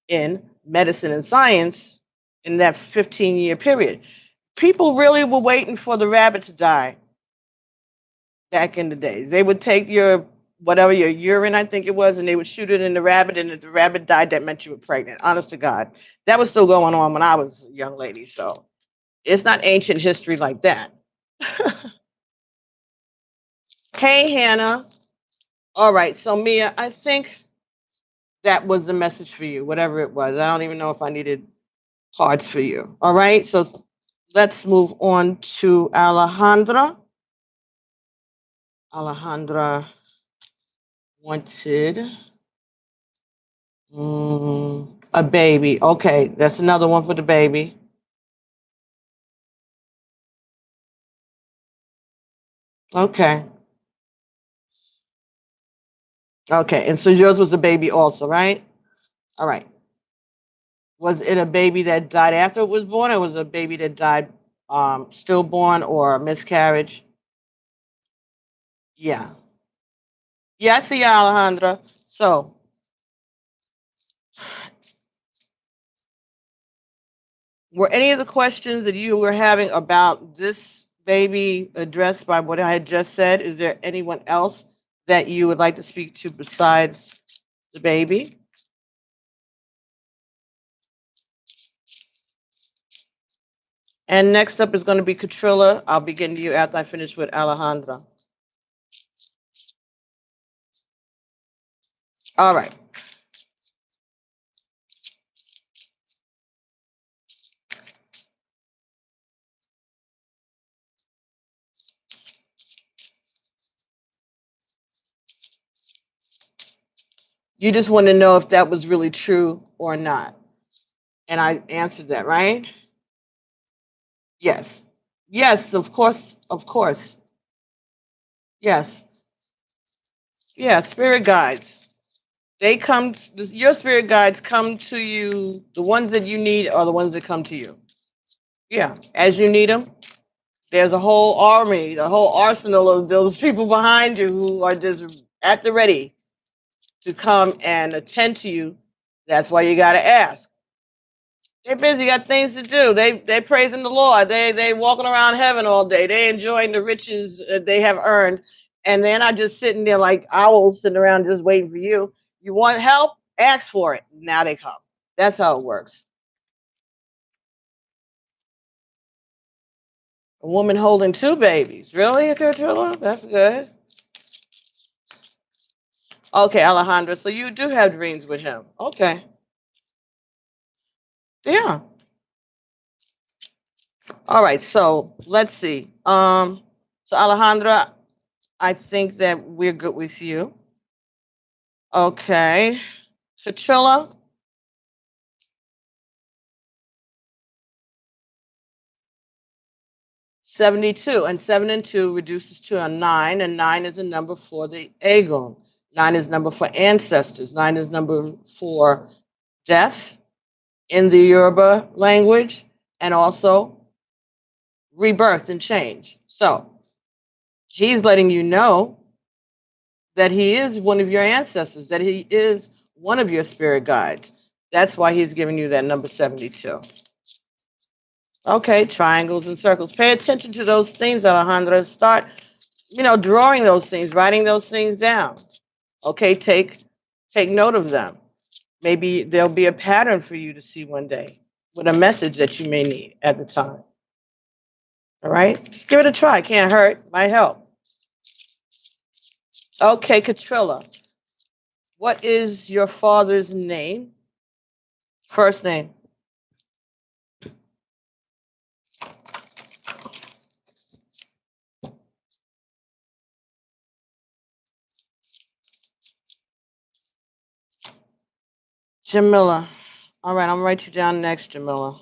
in medicine and science in that 15-year period. People really were waiting for the rabbit to die back in the days. They would take your urine, I think it was, and they would shoot it in the rabbit, and if the rabbit died, that meant you were pregnant. Honest to God, that was still going on when I was a young lady. So it's not ancient history like that. Hey, Hannah. All right, so Mia, I think that was the message for you, whatever it was. I don't even know if I needed cards for you. All right, so let's move on to Alejandra. Alejandra wanted a baby. Okay, that's another one for the baby. Okay. Okay, and so yours was a baby also, right? All right. Was it a baby that died after it was born, or was it a baby that died stillborn or miscarriage. Yeah. Yeah, I see you, Alejandra. So, were any of the questions that you were having about this baby addressed by what I had just said? Is there anyone else that you would like to speak to besides the baby? And next up is going to be Katrilla. I'll begin to you after I finish with Alejandra. All right. You just want to know if that was really true or not. And I answered that, right? Yes. Yes, of course. Of course. Yes. Yeah, spirit guides. They come, your spirit guides come to you. The ones that you need are the ones that come to you. Yeah, as you need them. There's a whole army, a whole arsenal of those people behind you who are just at the ready to come and attend to you. That's why you got to ask. They're busy, got things to do. They praising the Lord. They walking around heaven all day. They enjoying the riches they have earned, and they're not just sitting there like owls sitting around just waiting for you. You want help? Ask for it. Now they come. That's how it works. A woman holding two babies. Really, Katrina? That's good. Okay, Alejandra. So you do have dreams with him. Okay. Yeah. All right. So let's see. So Alejandra, I think that we're good with you. Okay. Katrilla. 72, and 7 and 2 reduces to a 9, and 9 is a number for the Aegon. 9 is number for ancestors. 9 is number for death in the Yoruba language, and also rebirth and change. So he's letting you know that he is one of your ancestors, that he is one of your spirit guides. That's why he's giving you that number 72. Okay, triangles and circles. Pay attention to those things, Alejandra. Start, drawing those things, writing those things down. Okay, take note of them. Maybe there'll be a pattern for you to see one day with a message that you may need at the time. All right, just give it a try. Can't hurt. Might help. Okay, Katrilla. What is your father's name? First name. Jamila. All right, I'm gonna write you down next, Jamila.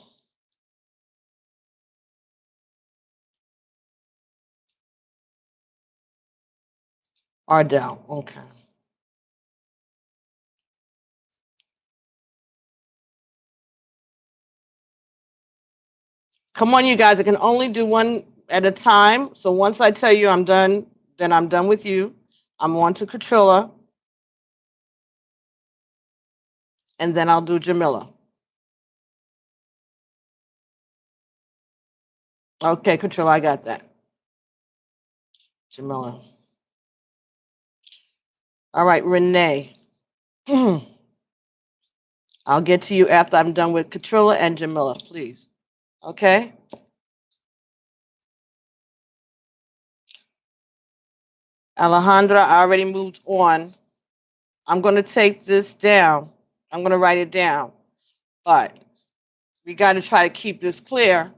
Ardell. Okay. Come on, you guys. I can only do one at a time. So once I tell you I'm done, then I'm done with you. I'm on to Katrilla, and then I'll do Jamila. Okay, Katrilla, I got that. Jamila. All right, Renee. I'll get to you after I'm done with Katrilla and Jamila, please. Okay? Alejandra, I already moved on. I'm going to take this down. I'm going to write it down. But we got to try to keep this clear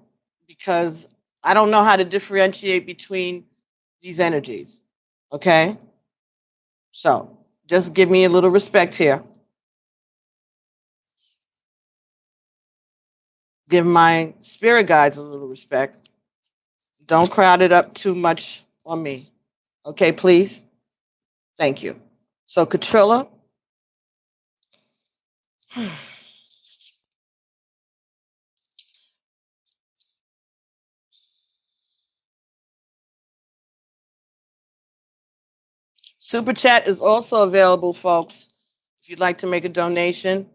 because I don't know how to differentiate between these energies. Okay? So just give me a little respect here. Give my spirit guides a little respect. Don't crowd it up too much on me. Okay, please? Thank you. So, Katrilla, Super Chat is also available, folks, if you'd like to make a donation.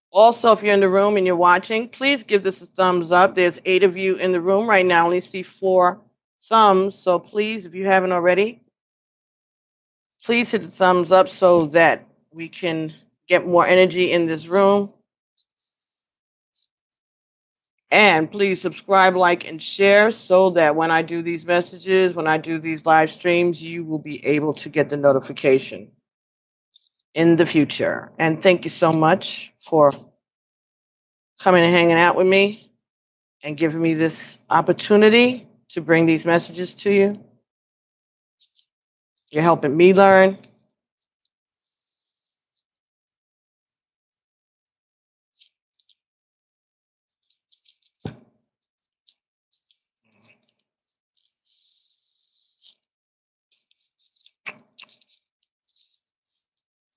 Also, if you're in the room and you're watching, please give this a thumbs up. There's 8 of you in the room right now. I only see 4 thumbs. So please, if you haven't already, please hit the thumbs up so that we can get more energy in this room. And please subscribe, like, and share so that when I do these messages, when I do these live streams, you will be able to get the notification in the future. And thank you so much for coming and hanging out with me and giving me this opportunity to bring these messages to you. You're helping me learn.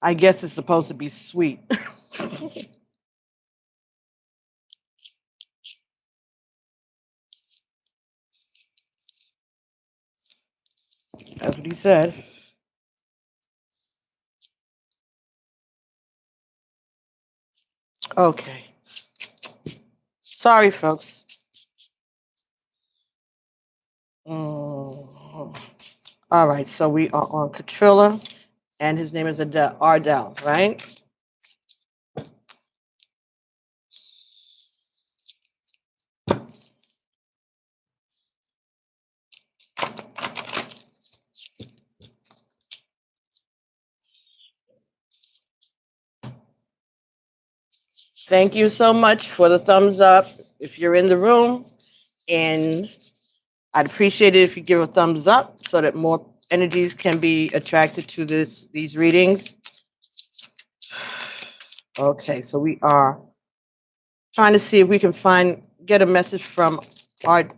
I guess it's supposed to be sweet. That's what he said. Okay. Sorry, folks. All right, so we are on Catrilla, and his name is Ardell, right? Thank you so much for the thumbs up. If you're in the room, and I'd appreciate it if you give a thumbs up so that more energies can be attracted to these readings. Okay, so we are trying to see if we can get a message from our,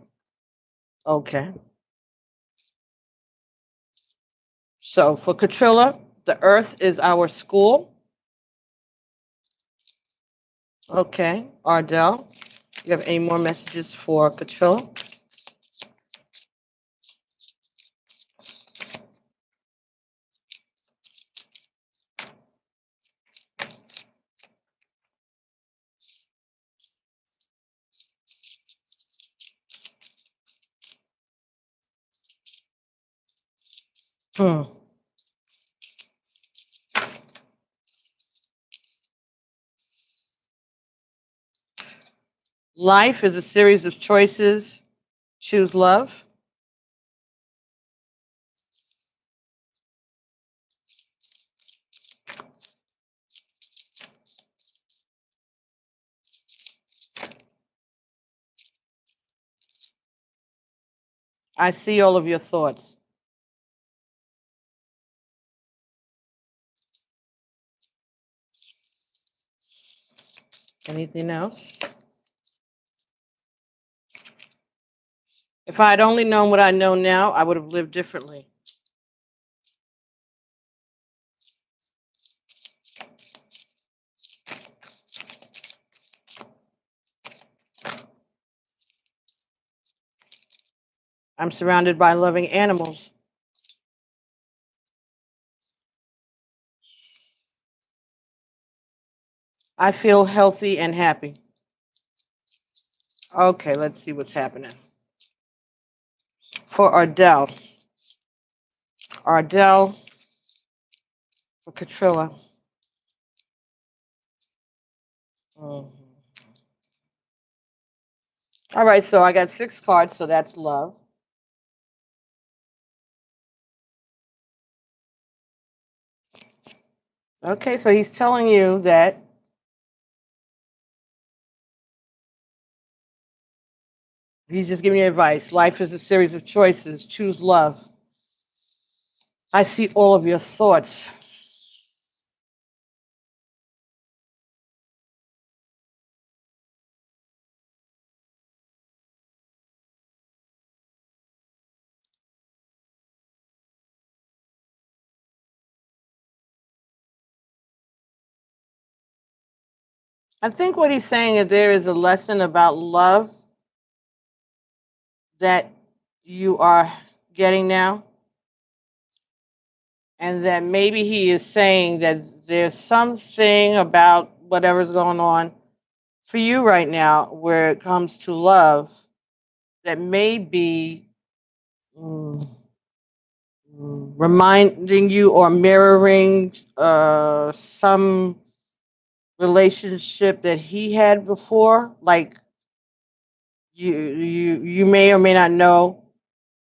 okay. So for Catrilla, the earth is our school. Okay, Ardell, you have any more messages for Catrilla? Life is a series of choices. Choose love. I see all of your thoughts. Anything else? If I had only known what I know now, I would have lived differently. I'm surrounded by loving animals. I feel healthy and happy. Okay, let's see what's happening. For Ardell. Ardell for Catrilla. All right, so I got 6 cards, so that's love. Okay, so he's telling you that he's just giving you advice. Life is a series of choices. Choose love. I see all of your thoughts. I think what he's saying is there is a lesson about love that you are getting now. and that maybe he is saying that there's something about whatever's going on for you right now where it comes to love that may be mm, reminding you or mirroring some relationship that he had before. Like you may or may not know,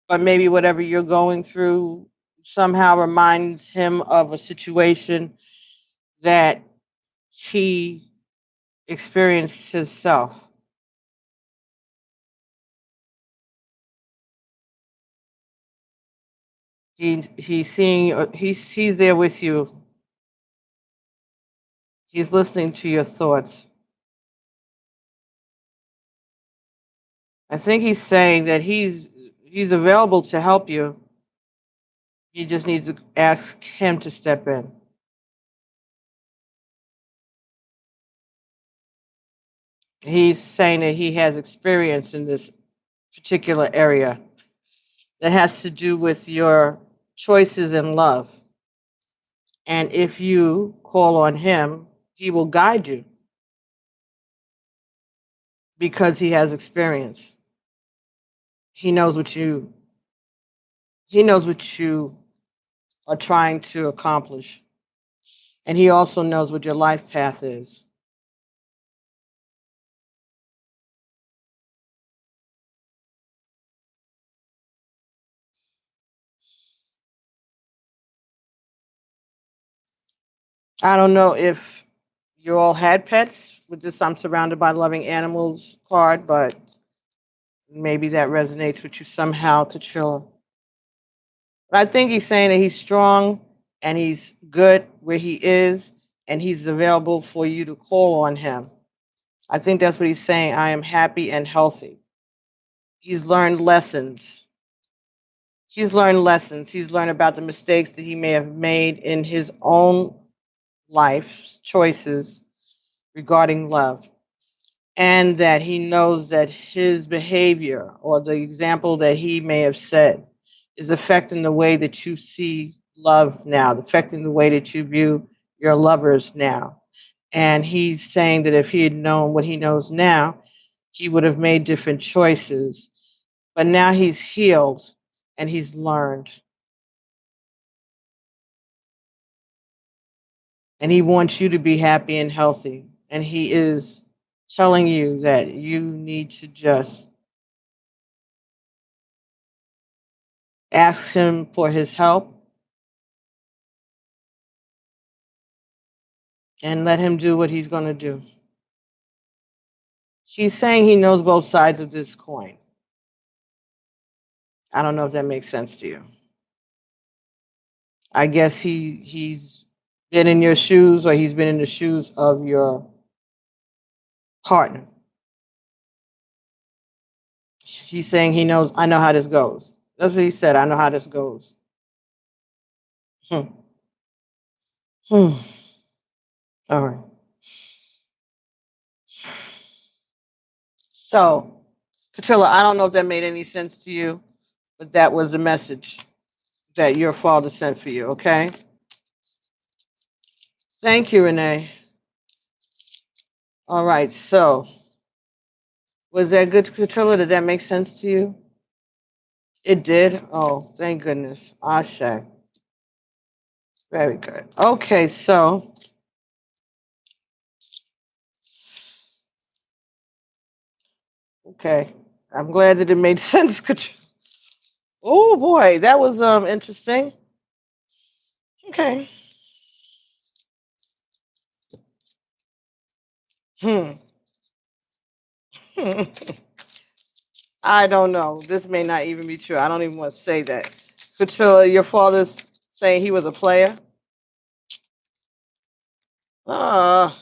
but maybe whatever you're going through somehow reminds him of a situation that he experienced himself. He's seeing he's there with you. He's listening to your thoughts. I think he's saying that he's available to help you. You just need to ask him to step in. He's saying that he has experience in this particular area that has to do with your choices in love. And if you call on him, he will guide you because he has experience. He knows what you he knows what you are trying to accomplish. And he also knows what your life path is. I don't know if you all had pets with this I'm surrounded by loving animals card, but maybe that resonates with you somehow, Katrilla. But I think he's saying that he's strong and he's good where he is and he's available for you to call on him. I think that's what he's saying. I am happy and healthy. He's learned lessons. He's learned lessons. He's learned about the mistakes that he may have made in his own life choices regarding love. And that he knows that his behavior or the example that he may have set is affecting the way that you see love now, affecting the way that you view your lovers now. And he's saying that if he had known what he knows now, he would have made different choices. But now he's healed and he's learned. And he wants you to be happy and healthy. And he is telling you that you need to just ask him for his help and let him do what he's going to do. He's saying he knows both sides of this coin. I don't know if that makes sense to you. I guess he's been in your shoes or he's been in the shoes of your partner. He's saying he knows, I know how this goes. That's what he said. I know how this goes. Hmm. Hmm. All right. So, Katrilla, I don't know if that made any sense to you, but that was the message that your father sent for you, okay? Thank you, Renee. All right, so was that good, Katrilla? Did that make sense to you? It did? Oh, thank goodness. Ashe. Very good. Okay, so okay. I'm glad that it made sense. Oh boy, that was interesting. Okay. Hmm. I don't know. This may not even be true. I don't even want to say that. Katrilla, your father's saying he was a player? Uh,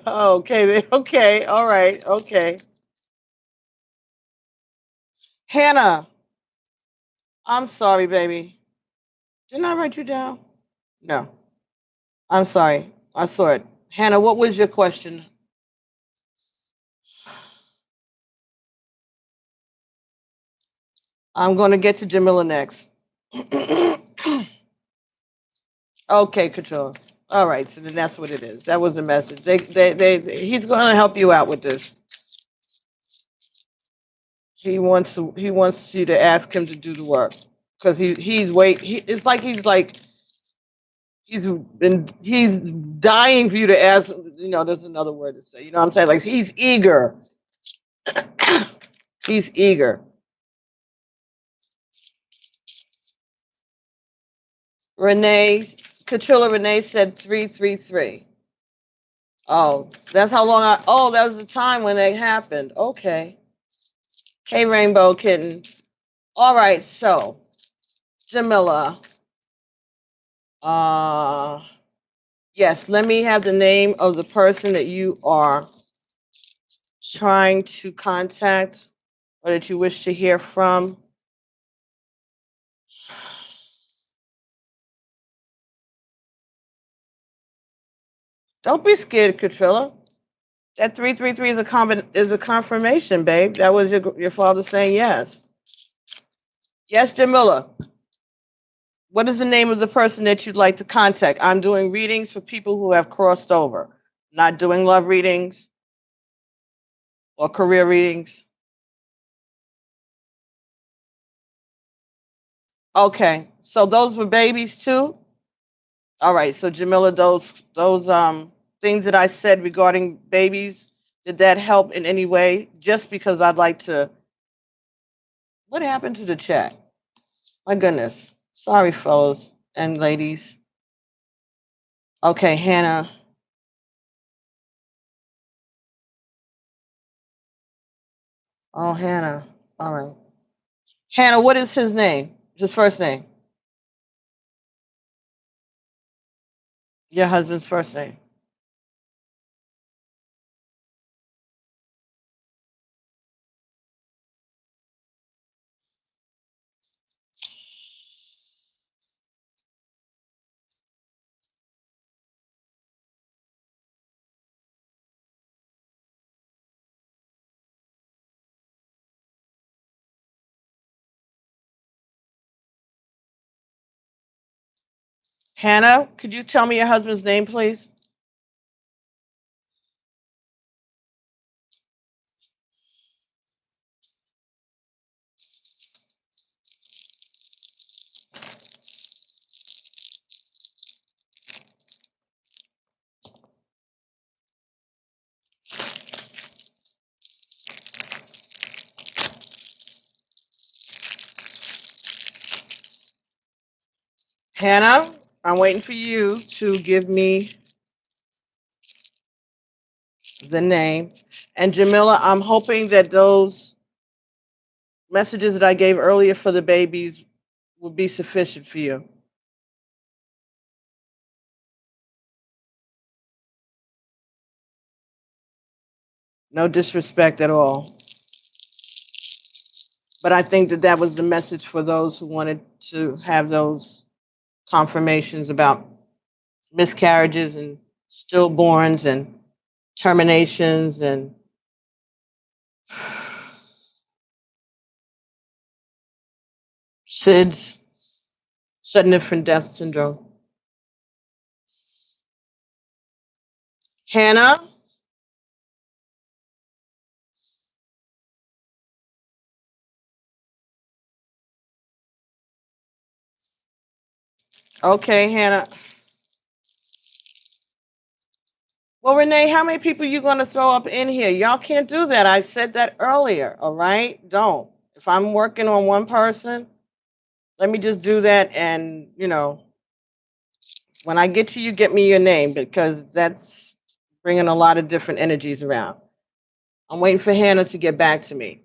okay, okay, all right, okay. Hannah, I'm sorry, baby. Didn't I write you down? No. I'm sorry. I saw it. Hannah, what was your question? I'm going to get to Jamila next. Okay, Control. All right, so then that's what it is. That was the message. He's going to help you out with this. He wants you to ask him to do the work because it's like he's dying for you to ask. There's another word to say. You know what I'm saying? Like he's eager. He's eager. Renee, Katrilla Renee said 333. Oh, that's how long that was the time when they happened. Okay. Hey, Rainbow Kitten. All right, so Jamila. Uh, yes, let me have the name of the person that you are trying to contact or that you wish to hear from. Don't be scared, Katrilla. That 333 is a confirmation, babe. That was your father saying yes. Yes, Jamila. What is the name of the person that you'd like to contact? I'm doing readings for people who have crossed over. Not doing love readings or career readings. Okay, so those were babies too. All right, so Jamila, those things that I said regarding babies, did that help in any way? Just because I'd like to. What happened to the chat? My goodness. Sorry, fellas and ladies. Okay, Hannah. Oh, Hannah. All right. Hannah, what is his name? His first name? Your husband's first name. Hannah, could you tell me your husband's name, please? Hannah, I'm waiting for you to give me the name. And Jamila, I'm hoping that those messages that I gave earlier for the babies will be sufficient for you. No disrespect at all. But I think that that was the message for those who wanted to have those confirmations about miscarriages and stillborns and terminations and SIDS, sudden infant death syndrome. Hannah? Okay, Hannah. Well, Renee, how many people you going to throw up in here? Y'all can't do that. I said that earlier, all right? Don't. If I'm working on one person, let me just do that. And, when I get to you, get me your name because that's bringing a lot of different energies around. I'm waiting for Hannah to get back to me.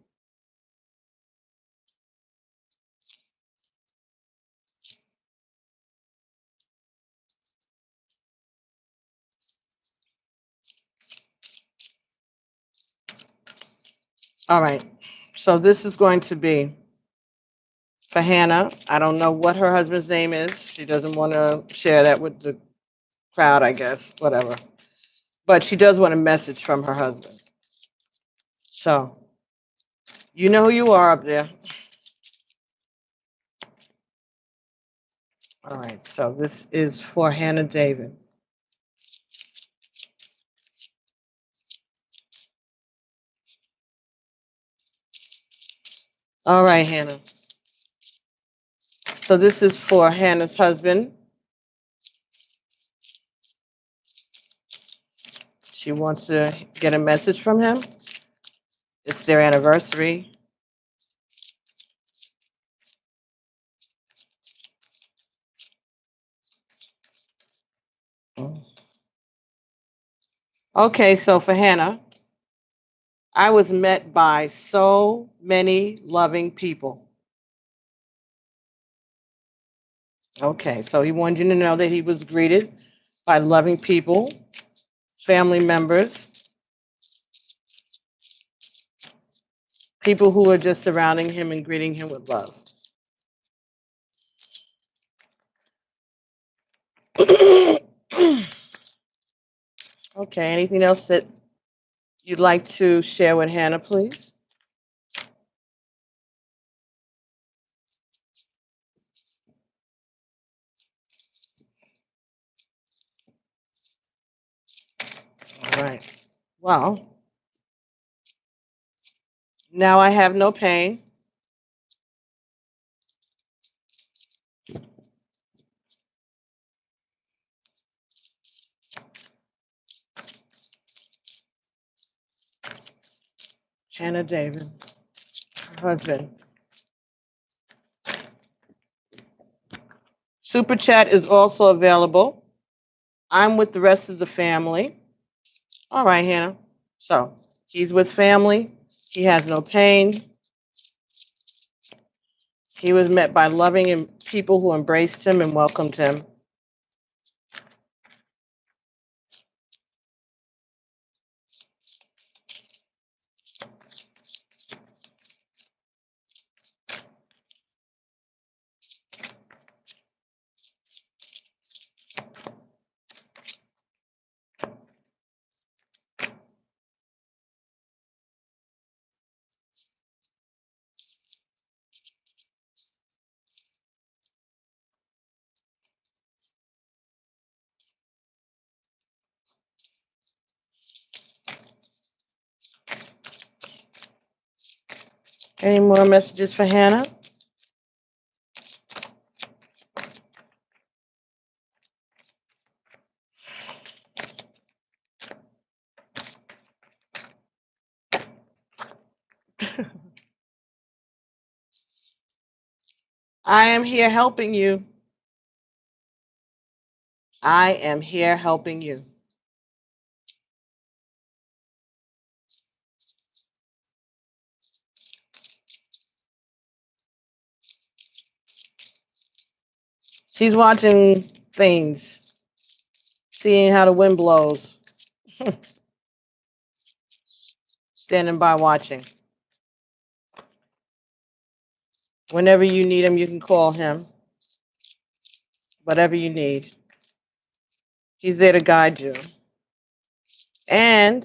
All right. So this is going to be for Hannah. I don't know what her husband's name is. She doesn't want to share that with the crowd, I guess, whatever. But she does want a message from her husband. So, you know who you are up there. All right, so this is for Hannah David. All right, Hannah. So this is for Hannah's husband. She wants to get a message from him. It's their anniversary. Okay, so for Hannah, I was met by so many loving people. Okay, so he wanted you to know that he was greeted by loving people, family members, people who were just surrounding him and greeting him with love. Okay, anything else that you'd like to share with Hannah, please? All right. Well, now I have no pain. Hannah David, her husband. Super Chat is also available. I'm with the rest of the family. All right, Hannah. So he's with family. He has no pain. He was met by loving and people who embraced him and welcomed him. Any more messages for Hannah? I am here helping you. I am here helping you. She's watching things, seeing how the wind blows, standing by watching. Whenever you need him, you can call him. Whatever you need. He's there to guide you. And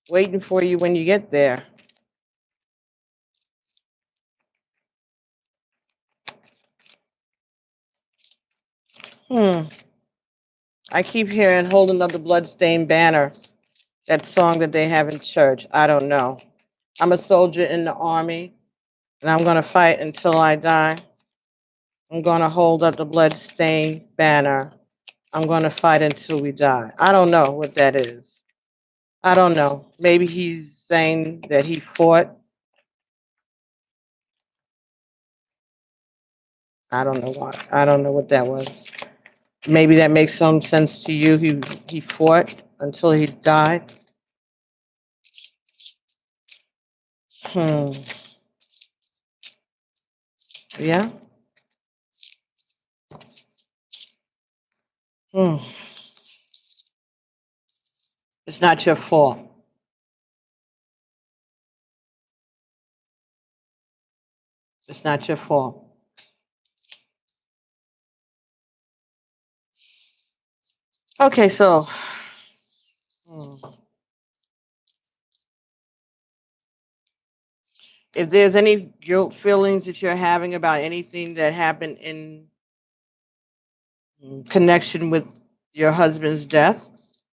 waiting for you when you get there. I keep hearing holding up the bloodstained banner, that song that they have in church. I don't know. I'm a soldier in the army, and I'm going to fight until I die. I'm going to hold up the bloodstained banner. I'm going to fight until we die. I don't know what that is. I don't know. Maybe he's saying that he fought. I don't know why. I don't know what that was. Maybe that makes some sense to you. He fought until he died. Hmm. Yeah. Hmm. It's not your fault. It's not your fault. Okay, so if there's any guilt feelings that you're having about anything that happened in connection with your husband's death.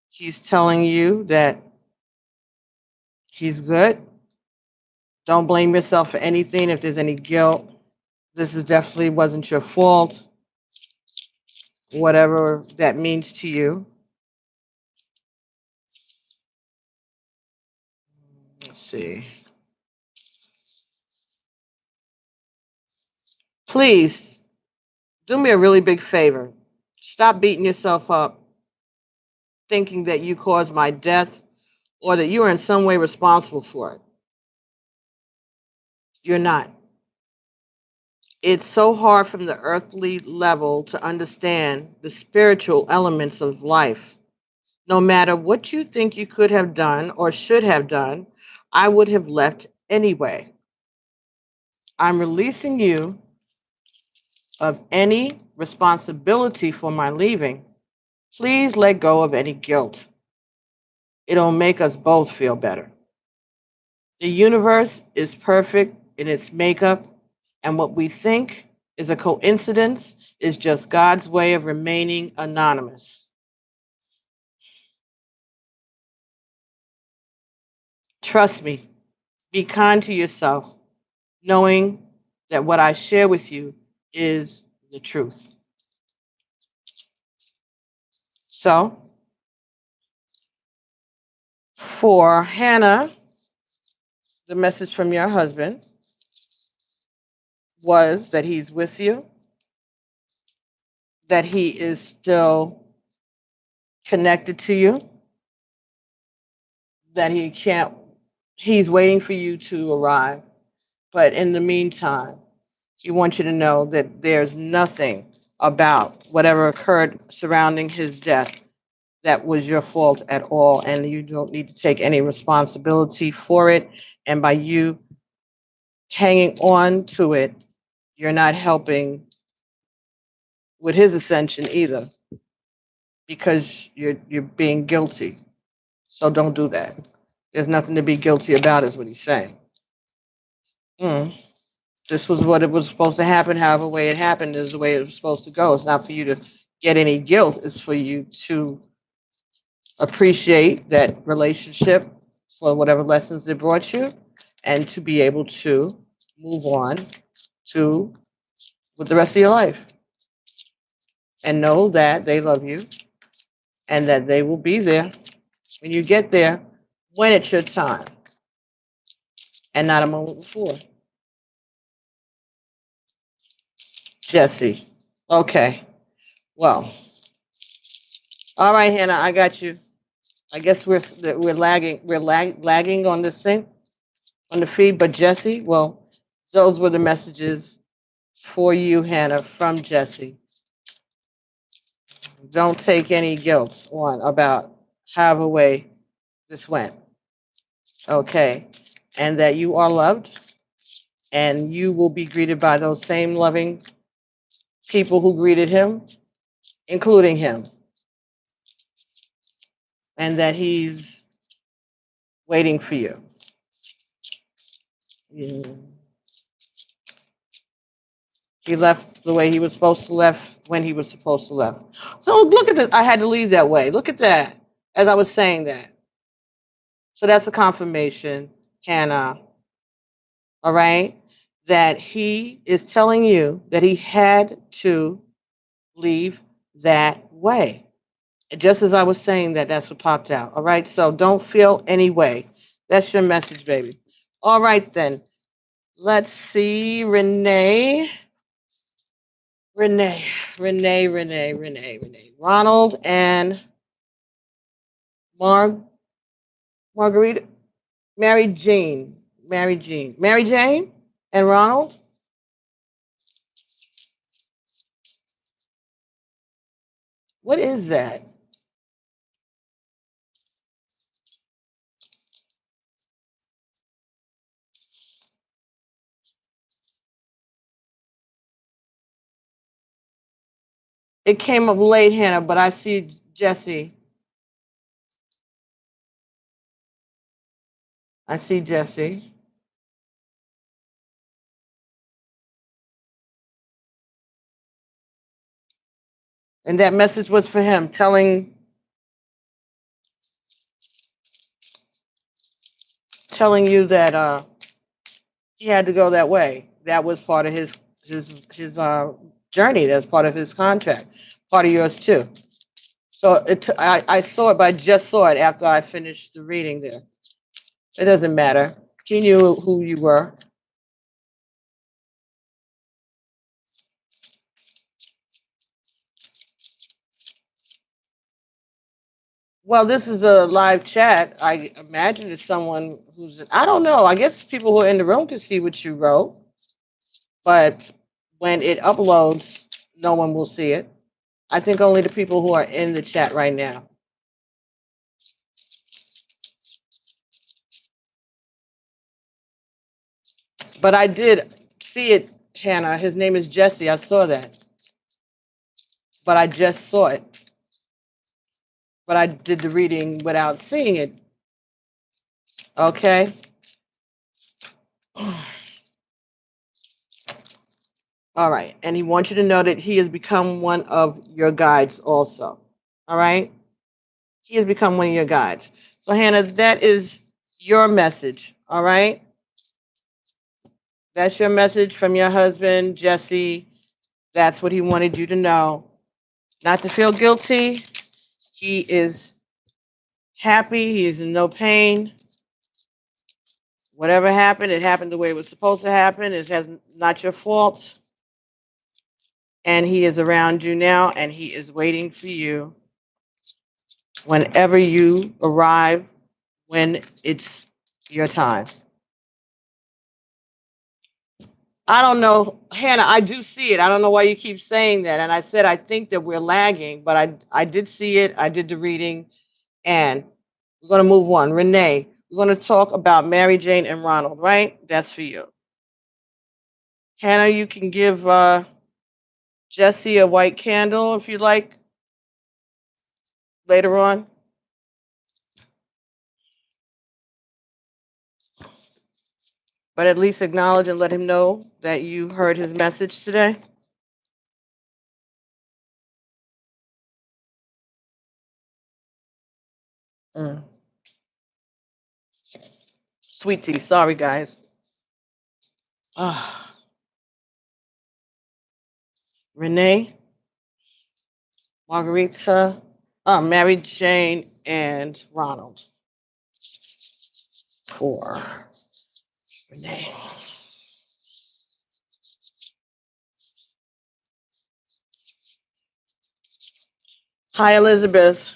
He's telling you that he's good. Don't blame yourself for anything. If there's any guilt, this is definitely wasn't your fault, whatever that means to you. Let's see. Please do me a really big favor. Stop beating yourself up thinking that you caused my death or that you are in some way responsible for it. You're not. It's so hard from the earthly level to understand the spiritual elements of life. No matter what you think you could have done or should have done, I would have left anyway. I'm releasing you of any responsibility for my leaving. Please let go of any guilt. It'll make us both feel better. The universe is perfect in its makeup, and what we think is a coincidence is just God's way of remaining anonymous. Trust me, be kind to yourself, knowing that what I share with you is the truth. So, for Hannah, the message from your husband was that he's with you, that he is still connected to you, that he's waiting for you to arrive. But in the meantime, he wants you to know that there's nothing about whatever occurred surrounding his death that was your fault at all, and you don't need to take any responsibility for it. And by you hanging on to it, you're not helping with his ascension either, because you're being guilty. So don't do that. There's nothing to be guilty about, is what he's saying. Mm. This was what it was supposed to happen. However way it happened is the way it was supposed to go. It's not for you to get any guilt. It's for you to appreciate that relationship for whatever lessons it brought you, and to be able to move on to with the rest of your life, and know that they love you and that they will be there when you get there, when it's your time and not a moment before. Jesse. Okay. Well, all right, Hannah, I got you. I guess we're lagging on this thing, on the feed. But Jesse, well, those were the messages for you, Hannah, from Jesse. Don't take any guilt on about however way this went. Okay. And that you are loved, and you will be greeted by those same loving people who greeted him, including him, and that he's waiting for you. Mm. He left the way he was supposed to left when he was supposed to left. So look at this. I had to leave that way. Look at that. As I was saying that. So that's a confirmation, Hannah. All right. That he is telling you that he had to leave that way. And just as I was saying that, that's what popped out. All right. So don't feel any way. That's your message, baby. All right, then. Let's see. Renee. Ronald and Mar- Margarita. Mary Jane and Ronald. What is that? It came up late, Hannah, but I see Jesse. I see Jesse. And that message was for him, telling you that he had to go that way. That was part of his journey. That's part of his contract. Part of yours too. So I saw it, but I just saw it after I finished the reading there. It doesn't matter. He knew who you were. Well, this is a live chat. I imagine it's someone I don't know. I guess people who are in the room can see what you wrote, but when it uploads, no one will see it. I think only the people who are in the chat right now. But I did see it, Hannah. His name is Jesse. I saw that. But I just saw it. But I did the reading without seeing it. Okay? All right. And he wants you to know that he has become one of your guides also. All right? He has become one of your guides. So, Hannah, that is your message. All right? That's your message from your husband, Jesse. That's what he wanted you to know. Not to feel guilty. He is happy. He is in no pain. Whatever happened, it happened the way it was supposed to happen. It has not your fault. And he is around you now, and he is waiting for you whenever you arrive, when it's your time. I don't know, Hannah, I do see it. I don't know why you keep saying that. And I said, I think that we're lagging, but I did see it. I did the reading, and we're going to move on. Renee, we're going to talk about Mary Jane and Ronald, right? That's for you. Hannah, you can give Jesse a white candle if you like later on. But at least acknowledge and let him know that you heard his message today. Mm. Sweet tea. Sorry, guys. Renee, Margarita, Mary Jane, and Ronald. For Renee. Hi, Elizabeth.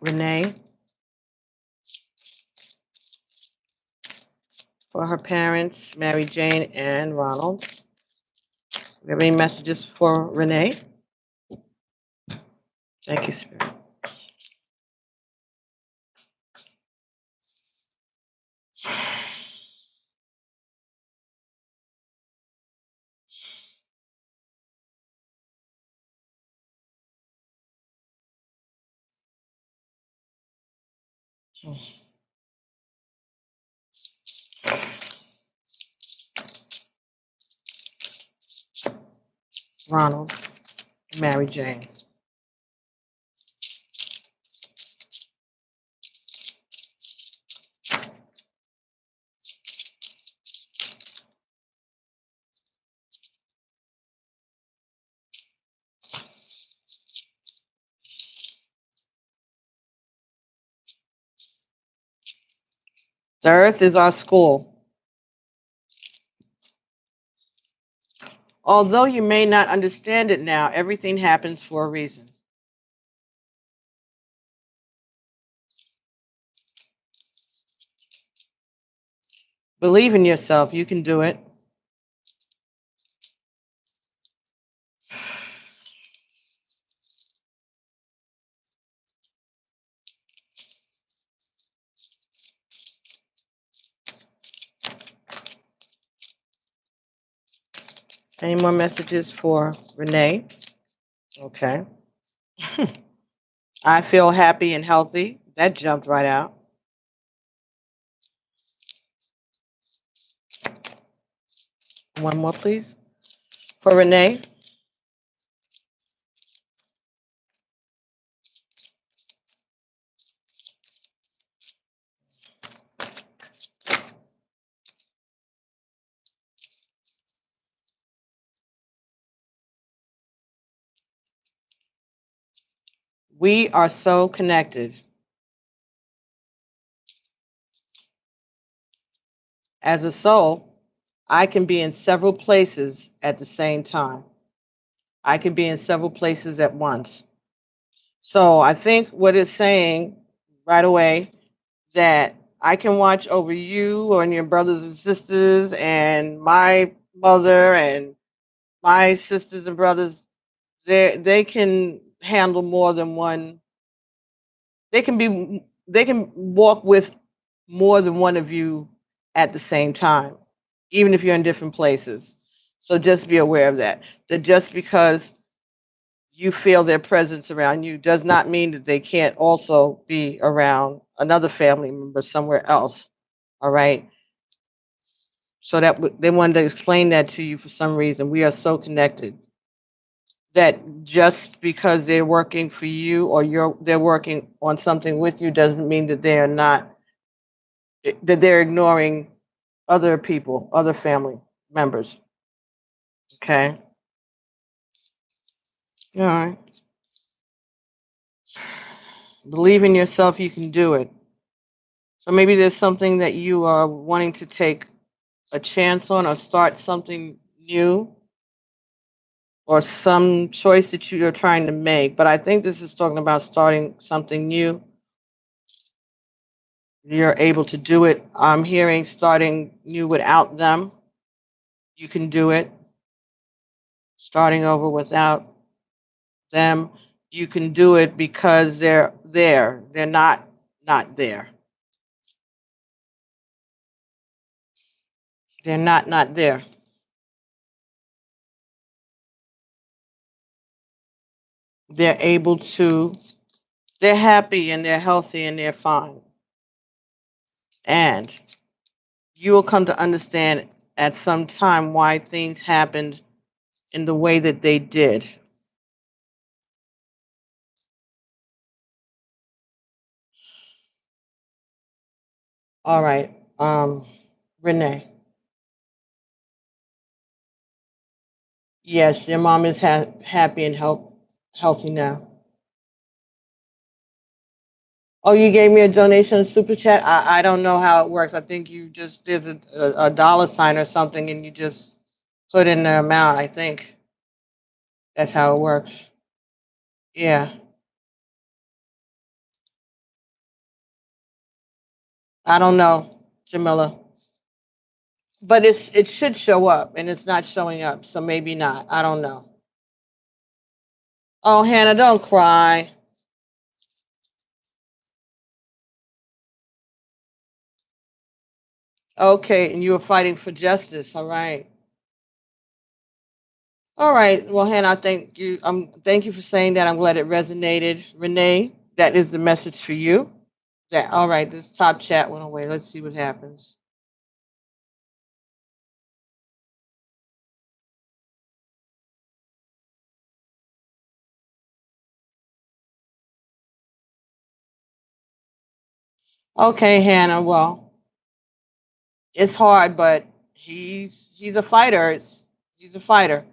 Renee. For her parents, Mary Jane and Ronald. We have any messages for Renee? Thank you, Spirit. Ronald, Mary Jane. The earth is our school. Although you may not understand it now, everything happens for a reason. Believe in yourself. You can do it. Any more messages for Renee? Okay. I feel happy and healthy. That jumped right out. One more, please. For Renee. We are so connected. As a soul, I can be in several places at the same time. I can be in several places at once. So I think what it's saying right away that I can watch over you and your brothers and sisters and my mother and my sisters and brothers. They can handle more than one. They can walk with more than one of you at the same time, even if you're in different places. So just be aware of that. That just because you feel their presence around you does not mean that they can't also be around another family member somewhere else. All right. So they wanted to explain that to you for some reason. We are so connected that just because they're working for you or they're working on something with you doesn't mean that they are not that they're ignoring other people, other family members. Okay. All right. Believe in yourself, you can do it. So maybe there's something that you are wanting to take a chance on or start something new or some choice that you are trying to make. But I think this is talking about starting something new. You're able to do it. I'm hearing starting new without them. You can do it. Starting over without them. You can do it because they're there. They're not there. They're not there. They're able to, they're happy and they're healthy and they're fine. And you will come to understand at some time why things happened in the way that they did. All right. Renee. Yes, your mom is happy and healthy now. Oh, you gave me a donation super chat. I don't know how it works. I think you just did a dollar sign or something, and you just put in the amount. I think that's how it works. Yeah, I don't know, Jamila, but it should show up, and it's not showing up, so maybe not. I don't know. Oh, Hannah, don't cry. Okay, and you were fighting for justice. All right. All right. Well, Hannah, I thank you. Thank you for saying that. I'm glad it resonated. Renee, that is the message for you. That all right. This top chat went away. Let's see what happens. Okay, Hannah. Well, it's hard, but he's a fighter. He's a fighter,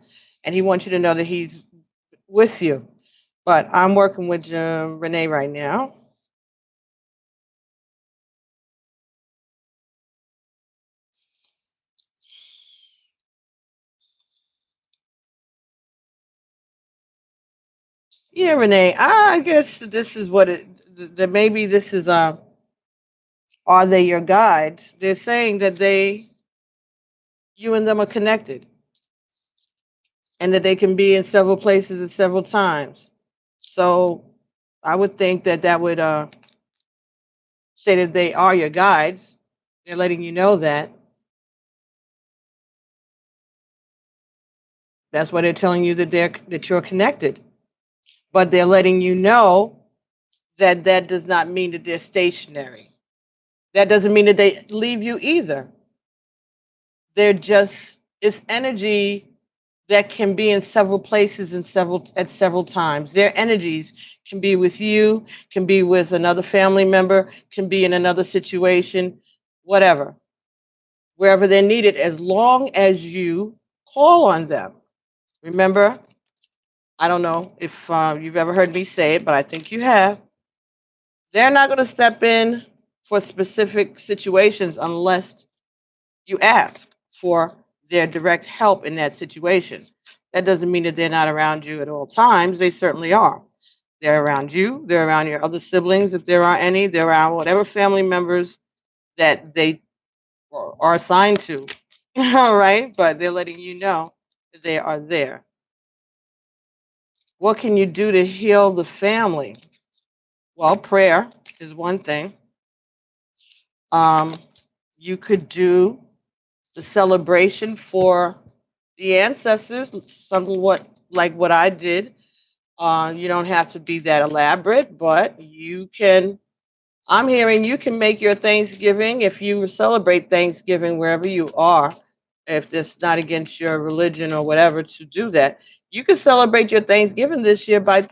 and he wants you to know that he's with you. But I'm working with Renee right now. Yeah, Renee. I guess this is what it. That maybe this is are they your guides? They're saying that you and them are connected, and that they can be in several places at several times. So I would think that that would say that they are your guides. They're letting you know that. That's why they're telling you that you're connected. But they're letting you know that that does not mean that they're stationary. That doesn't mean that they leave you either. They're just It's energy that can be in several places and several times. Their energies can be with you, can be with another family member, can be in another situation, whatever, wherever they're needed, as long as you call on them. Remember, I don't know if you've ever heard me say it, but I think you have. They're not going to step in for specific situations unless you ask for their direct help in that situation. That doesn't mean that they're not around you at all times. They certainly are. They're around you, they're around your other siblings, if there are any, they're around whatever family members that they are assigned to. All right, but they're letting you know that they are there. What can you do to heal the family? Well, prayer is one thing. Um, you could do the celebration for the ancestors, somewhat like what I did. You don't have to be that elaborate, but you can. I'm hearing you can make your Thanksgiving if you celebrate Thanksgiving wherever you are, if it's not against your religion or whatever to do that. You can celebrate your Thanksgiving this year by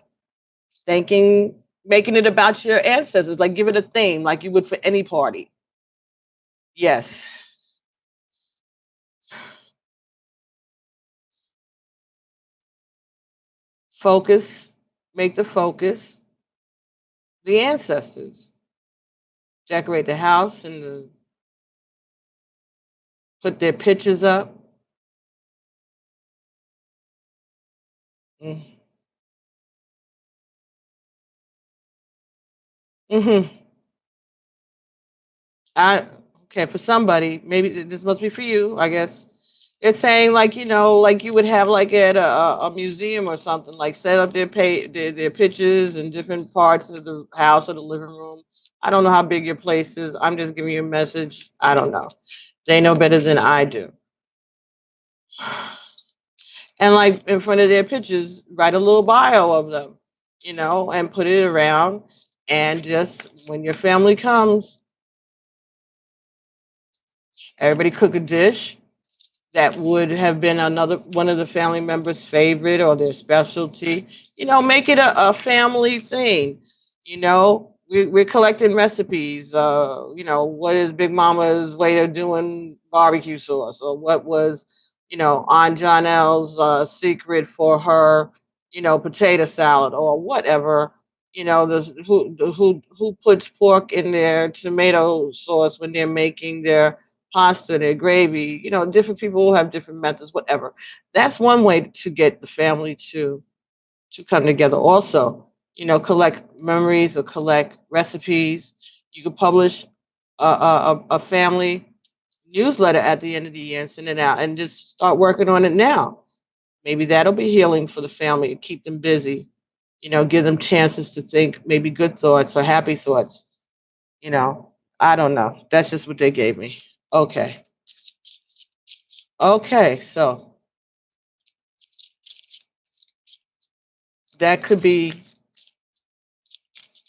thanking, making it about your ancestors, like give it a theme, like you would for any party. Yes. Focus, make the focus the ancestors. Decorate the house and put their pictures up. Mm-hmm. I okay for somebody. Maybe this must be for you. I guess it's saying like like you would have like at a museum or something. Like set up their pictures in different parts of the house or the living room. I don't know how big your place is. I'm just giving you a message. I don't know. They know better than I do. And like in front of their pictures, write a little bio of them, and put it around. And just when your family comes, everybody cook a dish that would have been another one of the family members' favorite or their specialty. Make it a family thing. We're collecting recipes. What is Big Mama's way of doing barbecue sauce, or what was, Aunt Jonelle's secret for her, potato salad, or whatever. Who puts pork in their tomato sauce when they're making their pasta, their gravy. Different people have different methods, whatever. That's one way to get the family to come together. Also, collect memories or collect recipes. You could publish a family newsletter at the end of the year and send it out, and just start working on it now. Maybe that'll be healing for the family. Keep them busy. Give them chances to think maybe good thoughts or happy thoughts. You know, I don't know. That's just what they gave me. Okay. Okay, so that could be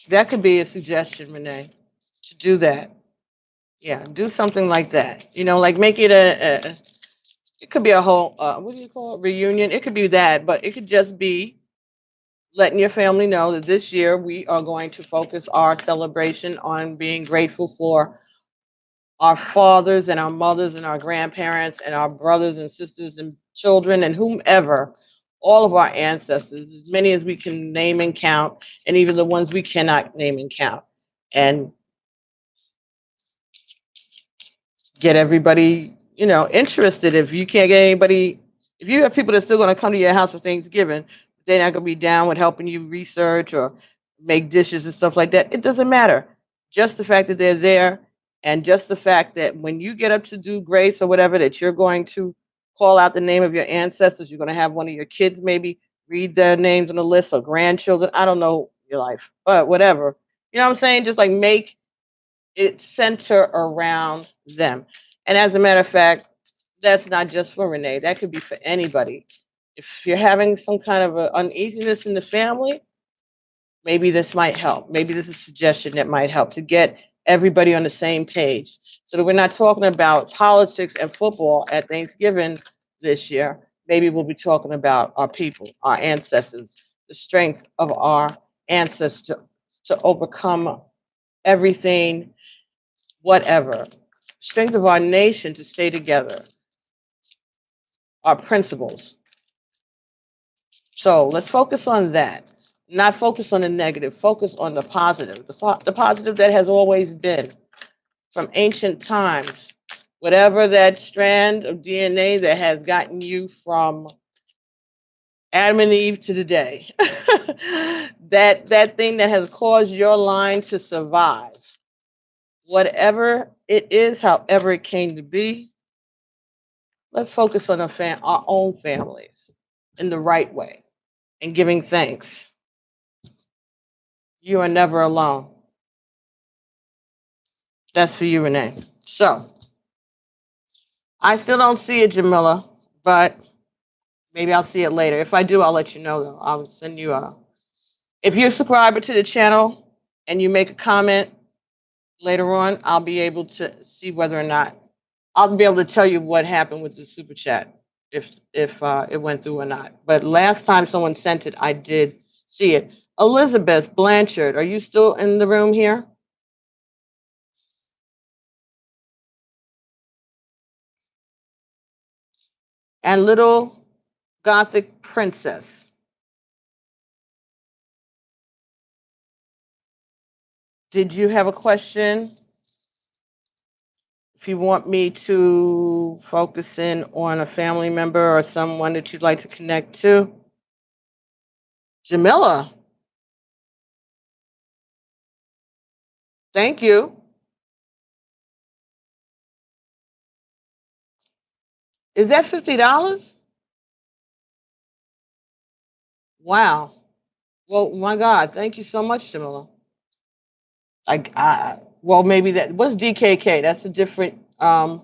that could be a suggestion, Renee, to do that. Yeah, do something like that. Like make it it could be a whole what do you call it? Reunion. It could be that, but it could just be letting your family know that this year we are going to focus our celebration on being grateful for our fathers and our mothers and our grandparents and our brothers and sisters and children and whomever, all of our ancestors, as many as we can name and count, and even the ones we cannot name and count, and get everybody, interested. If you can't get anybody, if you have people that's still going to come to your house for Thanksgiving, they're not going to be down with helping you research or make dishes and stuff like that. It doesn't matter. Just the fact that they're there, and just the fact that when you get up to do grace or whatever, that you're going to call out the name of your ancestors. You're going to have one of your kids maybe read their names on the list, or grandchildren. I don't know your life, but whatever. You know what I'm saying? Just like make it center around them. And as a matter of fact, that's not just for Renee. That could be for anybody. If you're having some kind of a uneasiness in the family, maybe this might help. Maybe this is a suggestion that might help to get everybody on the same page, so that we're not talking about politics and football at Thanksgiving this year, maybe we'll be talking about our people, our ancestors, the strength of our ancestors to overcome everything, whatever. Strength of our nation to stay together, our principles. So let's focus on that. Not focus on the negative, focus on the positive, the positive that has always been from ancient times. Whatever that strand of DNA that has gotten you from Adam and Eve to today, that thing that has caused your line to survive, whatever it is, however it came to be, let's focus on our own families in the right way and giving thanks. You are never alone. That's for you, Renee. So I still don't see it, Jamila, but maybe I'll see it later. If I do, I'll let you know, though. I'll send you a. If you're a subscriber to the channel and you make a comment later on, I'll be able to see whether or not I'll be able to tell you what happened with the super chat, if it went through or not. But last time someone sent it, I did see it. Elizabeth Blanchard, are you still in the room here? And Little Gothic Princess. Did you have a question? If you want me to focus in on a family member or someone that you'd like to connect to. Jamila, thank you. Is that $50? Wow. Well, my God, thank you so much, Jamila. Well, maybe that what's DKK? That's a different. Oh,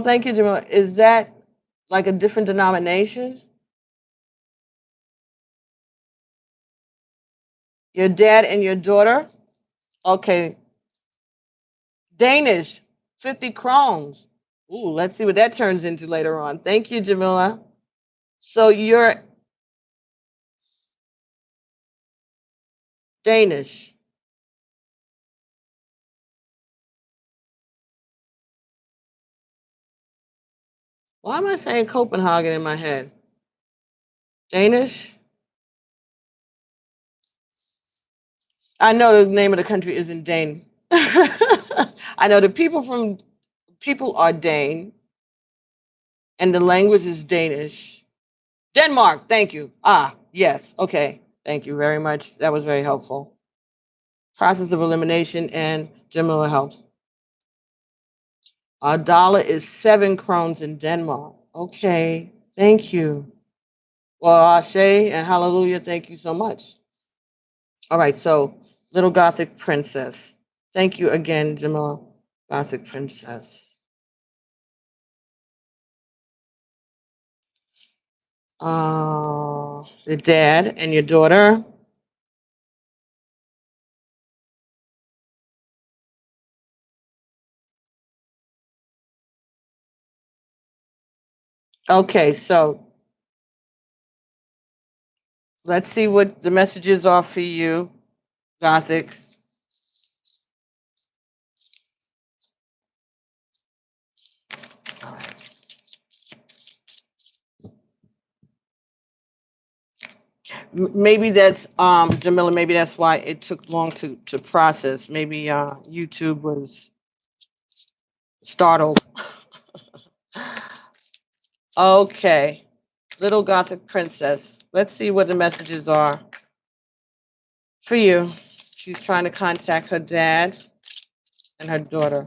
thank you, Jamila. Is that like a different denomination? Your dad and your daughter? Okay. Danish, 50 crowns. Ooh, let's see what that turns into later on. Thank you, Jamila. So you're Danish. Why am I saying Copenhagen in my head? Danish? I know the name of the country isn't Dane. I know the people are Dane, and the language is Danish. Denmark, thank you. Ah, yes, okay. Thank you very much. That was very helpful. Process of elimination and general health. Our dollar is 7 krones in Denmark. Okay, thank you. Well, Ashe and hallelujah, thank you so much. All right, so Little Gothic Princess. Thank you again, Jamal. Gothic Princess. Your dad and your daughter. Okay, so let's see what the messages are for you, Gothic. Maybe that's Jamila. Maybe that's why it took long to process. Maybe YouTube was startled. Okay, Little Gothic Princess. Let's see what the messages are for you. She's trying to contact her dad and her daughter.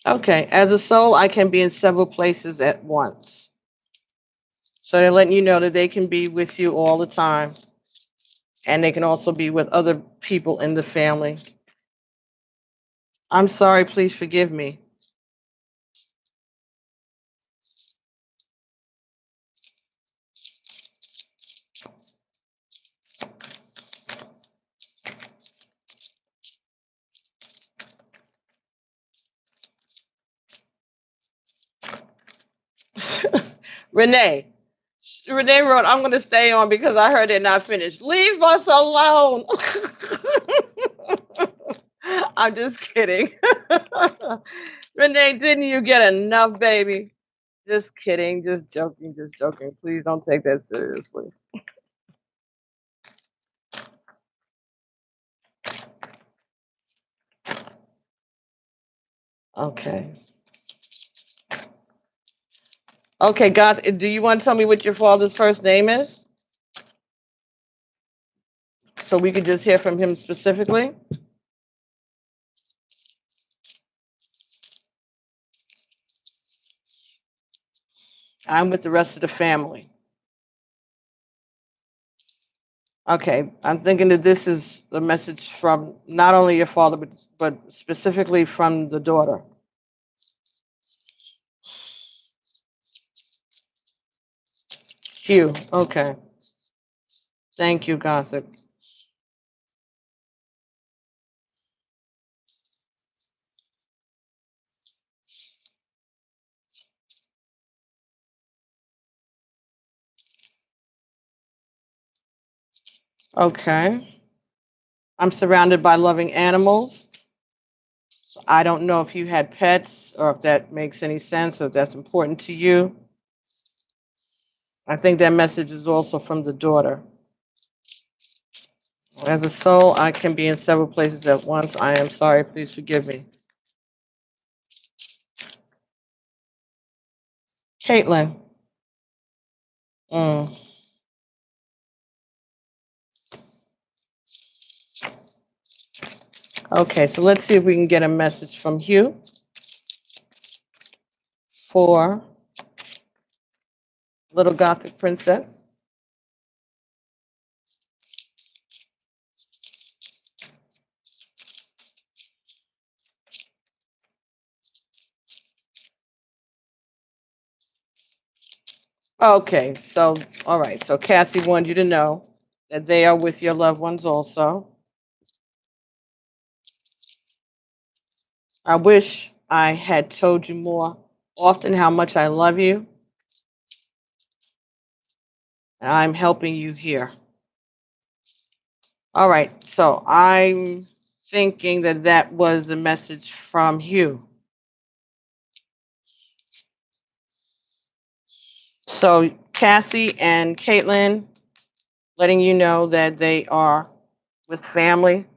Okay, as a soul, I can be in several places at once. So they're letting you know that they can be with you all the time. And they can also be with other people in the family. I'm sorry, please forgive me. Renee. Renee wrote, I'm going to stay on because I heard they're not finished. Leave us alone. I'm just kidding. Renee, didn't you get enough, baby? Just kidding, just joking, just joking. Please don't take that seriously. Okay. Okay, God, do you want to tell me what your father's first name is? So we could just hear from him specifically? I'm with the rest of the family. Okay, I'm thinking that this is the message from not only your father, but specifically from the daughter. Hugh, okay. Thank you, Gothic. Okay. I'm surrounded by loving animals. So I don't know if you had pets or if that makes any sense or if that's important to you. I think that message is also from the daughter. As a soul, I can be in several places at once. I am sorry. Please forgive me. Caitlin. Mm. Okay, so let's see if we can get a message from Hugh for Little Gothic Princess. Okay, so, all right, so Cassie wanted you to know that they are with your loved ones also. I wish I had told you more often how much I love you, and I'm helping you here. All right, so I'm thinking that that was the message from Hugh. So Cassie and Caitlin letting you know that they are with family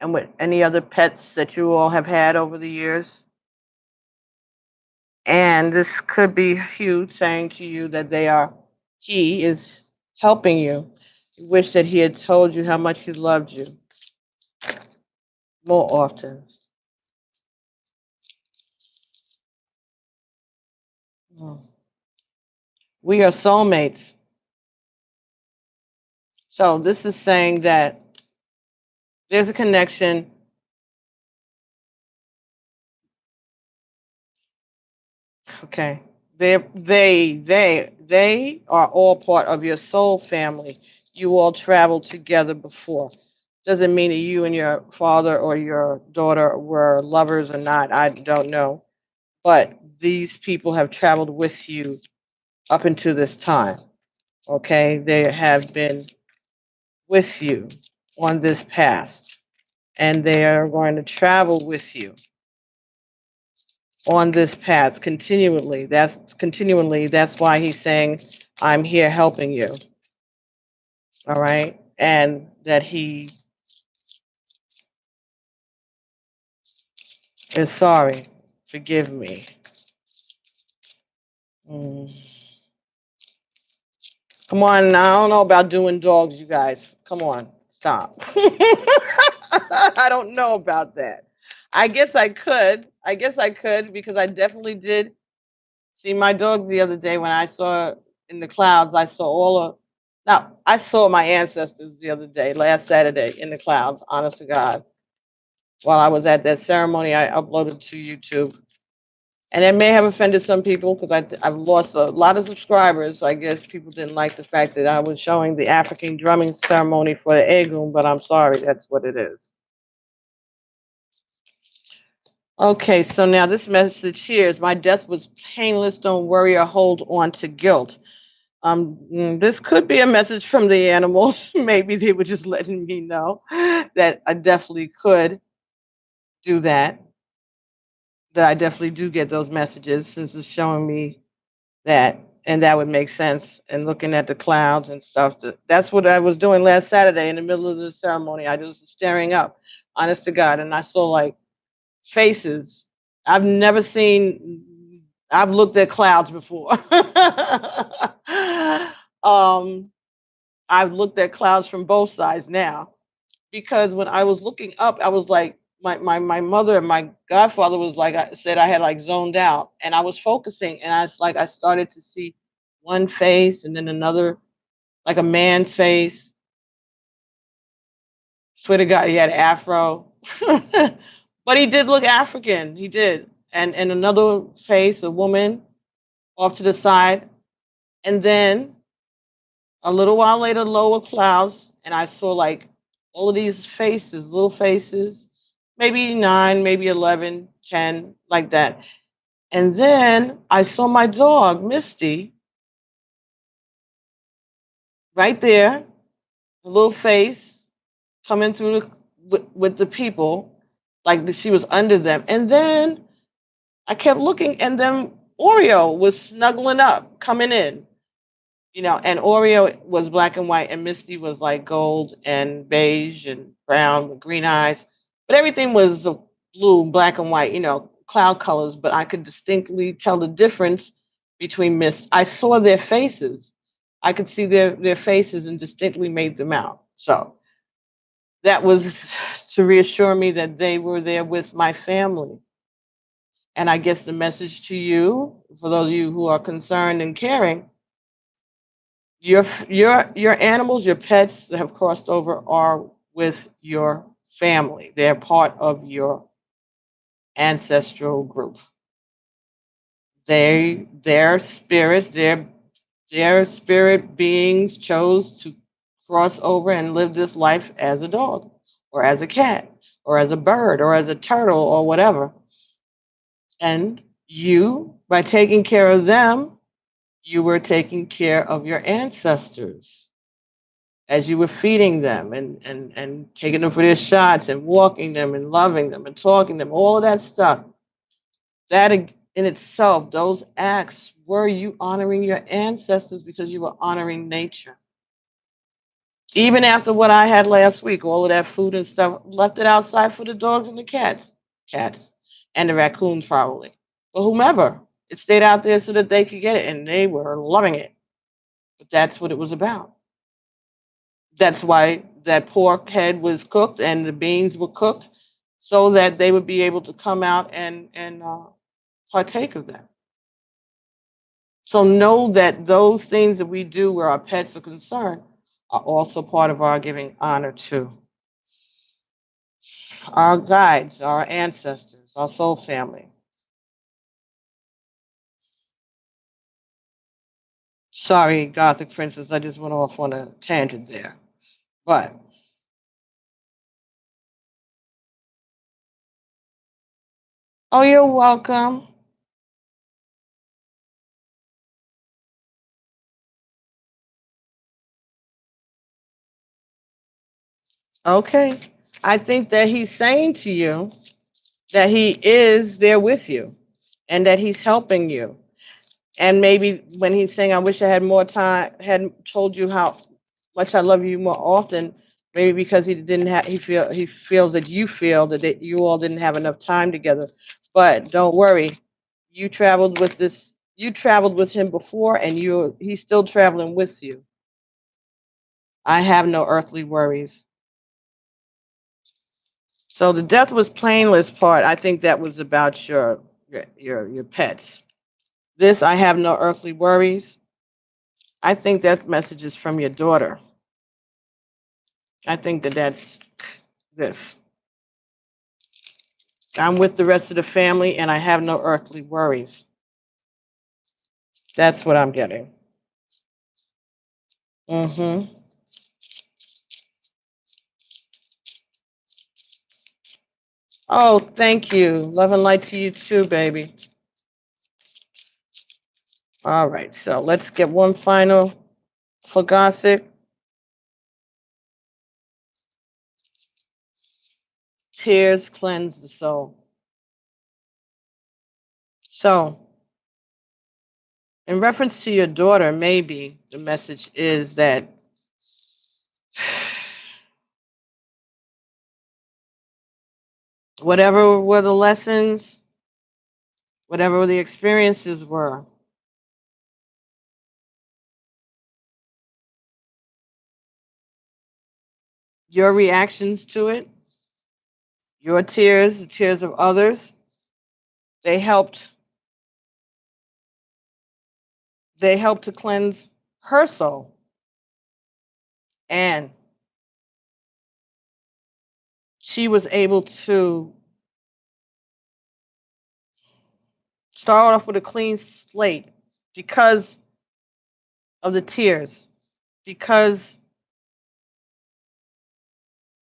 and with any other pets that you all have had over the years. And this could be Hugh saying to you that he is helping you. He wished that he had told you how much he loved you more often. Mm. We are soulmates. So this is saying that there's a connection. Okay. They are all part of your soul family. You all traveled together before. Doesn't mean that you and your father or your daughter were lovers or not. I don't know. But these people have traveled with you up until this time. Okay. They have been with you on this path, and they are going to travel with you on this path continually. That's why he's saying, I'm here helping you. All right. And that he is sorry. Forgive me. Mm. Come on. I don't know about doing dogs, you guys. Come on. Stop. I don't know about that. I guess I could. Because I definitely did see my dogs the other day when I saw in the clouds. I saw all of. Now, I saw my ancestors the other day, last Saturday, in the clouds, honest to God. While I was at that ceremony, I uploaded to YouTube. And it may have offended some people because I've lost a lot of subscribers. I guess people didn't like the fact that I was showing the African drumming ceremony for the Egun, but I'm sorry, that's what it is. Okay, so now this message here is my death was painless. Don't worry or hold on to guilt. This could be a message from the animals. Maybe they were just letting me know that I definitely could do that. That I definitely do get those messages since it's showing me that, and that would make sense. And looking at the clouds and stuff, that's what I was doing last Saturday in the middle of the ceremony. I was staring up, honest to God, and I saw like faces. I've never seen. I've looked at clouds before. um, I've looked at clouds from both sides now because when I was looking up, I was like, my mother and my godfather was like, I said I had like zoned out and I was focusing and I was like, I started to see one face and then another, like a man's face. Swear to God, he had afro, but he did look African. He did. And another face, a woman off to the side. And then a little while later, lower clouds, and I saw like all of these faces, little faces, maybe nine, maybe 11, 10, like that. And then I saw my dog, Misty, right there, a little face coming through with the people, like she was under them. And then I kept looking, and then Oreo was snuggling up, coming in. And Oreo was black and white, and Misty was like gold and beige and brown with green eyes. But everything was blue, black and white, cloud colors. But I could distinctly tell the difference between Miss. I saw their faces. I could see their faces and distinctly made them out. So that was to reassure me that they were there with my family. And I guess the message to you, for those of you who are concerned and caring, your animals, your pets that have crossed over are with your family. They're part of your ancestral group. Their spirits, their spirit beings chose to cross over and live this life as a dog or as a cat or as a bird or as a turtle or whatever. And you, by taking care of them, you were taking care of your ancestors as you were feeding them and taking them for their shots and walking them and loving them and talking them, all of that stuff. That in itself, those acts were you honoring your ancestors because you were honoring nature. Even after what I had last week, all of that food and stuff, left it outside for the dogs and the cats, and the raccoons probably, but whomever. It stayed out there so that they could get it, and they were loving it. But that's what it was about. That's why that pork head was cooked and the beans were cooked so that they would be able to come out and partake of that. So know that those things that we do where our pets are concerned are also part of our giving honor to our guides, our ancestors, our soul family. Sorry, Gothic Princess, I just went off on a tangent there. But oh, you're welcome. Okay. I think that he's saying to you that he is there with you and that he's helping you. And maybe when he's saying, I wish I had more time, hadn't told you how much I love you more often, maybe because he didn't have, he feels that you feel that you all didn't have enough time together. But don't worry, you traveled with him before, and he's still traveling with you. I have no earthly worries. So the death was painless part. I think that was about your pets. This I have no earthly worries. I think that message is from your daughter. I think that that's this. I'm with the rest of the family and I have no earthly worries. That's what I'm getting. Mm-hmm. Oh, thank you. Love and light to you too, baby. All right, so let's get one final for Gothic. Tears cleanse the soul. So, in reference to your daughter, maybe the message is that whatever were the lessons, whatever the experiences were, your reactions to it, your tears, the tears of others, they helped to cleanse her soul. And she was able to start off with a clean slate because of the tears, because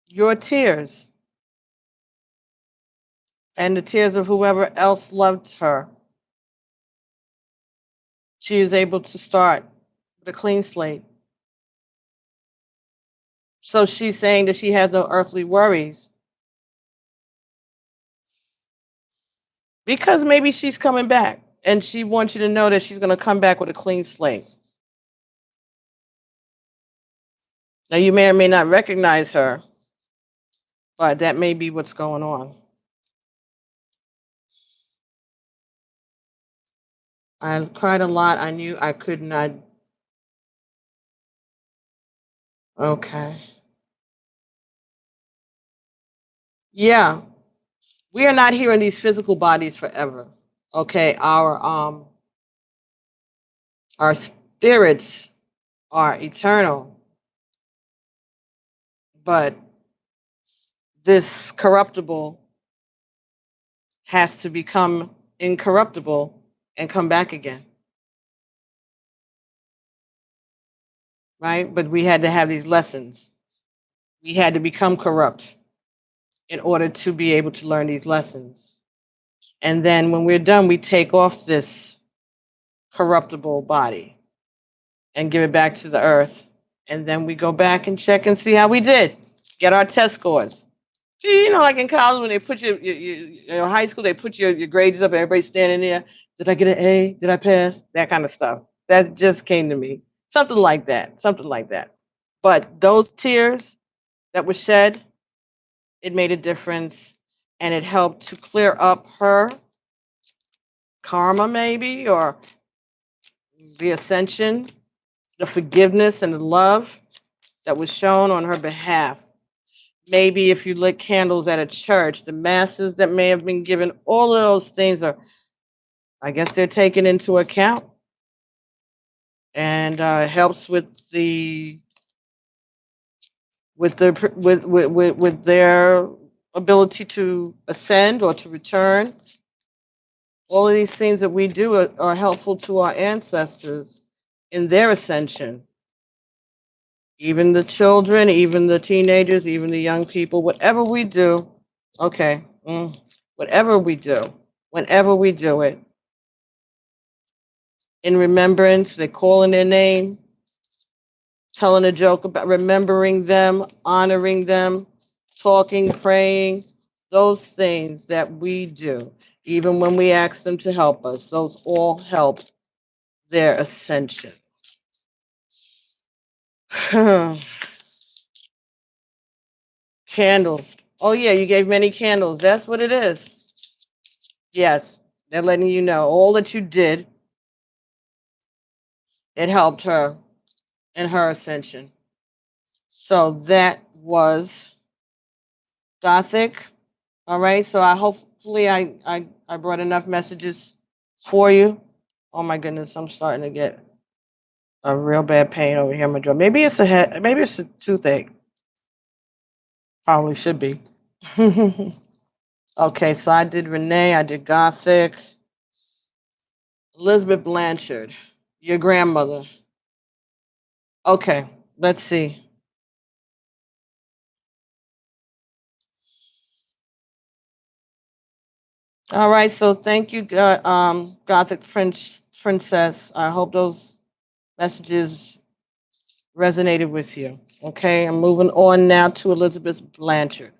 your tears and the tears of whoever else loved her, she is able to start with a clean slate. So she's saying that she has no earthly worries because maybe she's coming back and she wants you to know that she's going to come back with a clean slate. Now, you may or may not recognize her, but that may be what's going on. I cried a lot. I knew I could not. Okay. Yeah. We are not here in these physical bodies forever. Okay. Our spirits are eternal, but this corruptible has to become incorruptible and come back again. Right? But we had to have these lessons. We had to become corrupt in order to be able to learn these lessons. And then when we're done, we take off this corruptible body and give it back to the earth. And then we go back and check and see how we did, get our test scores. You know, like in college when they put your high school, they put your grades up, everybody's standing there. Did I get an A? Did I pass? That kind of stuff. That just came to me. Something like that. Something like that. But those tears that were shed, it made a difference and it helped to clear up her karma, maybe, or the ascension, the forgiveness and the love that was shown on her behalf. Maybe if you lit candles at a church, the masses that may have been given, all of those things are, I guess, they're taken into account, and helps with their ability to ascend or to return. All of these things that we do are helpful to our ancestors in their ascension. Even the children, even the teenagers, even the young people, whatever we do, okay, whatever we do, whenever we do it, in remembrance, they call in their name, telling a joke about remembering them, honoring them, talking, praying, those things that we do, even when we ask them to help us, those all help their ascension. Candles. Oh, yeah, you gave many candles. That's what it is. Yes, they're letting you know all that you did, it helped her in her ascension. So that was Gothic. All right. So hopefully I brought enough messages for you. Oh my goodness, I'm starting to get a real bad pain over here in my jaw. Maybe it's a head. Maybe it's a toothache. Probably should be. Okay, so I did Renee. I did Gothic. Elizabeth Blanchard, your grandmother. Okay, let's see. All right, so thank you, Gothic Princess. I hope those messages resonated with you. Okay, I'm moving on now to Elizabeth Blanchard.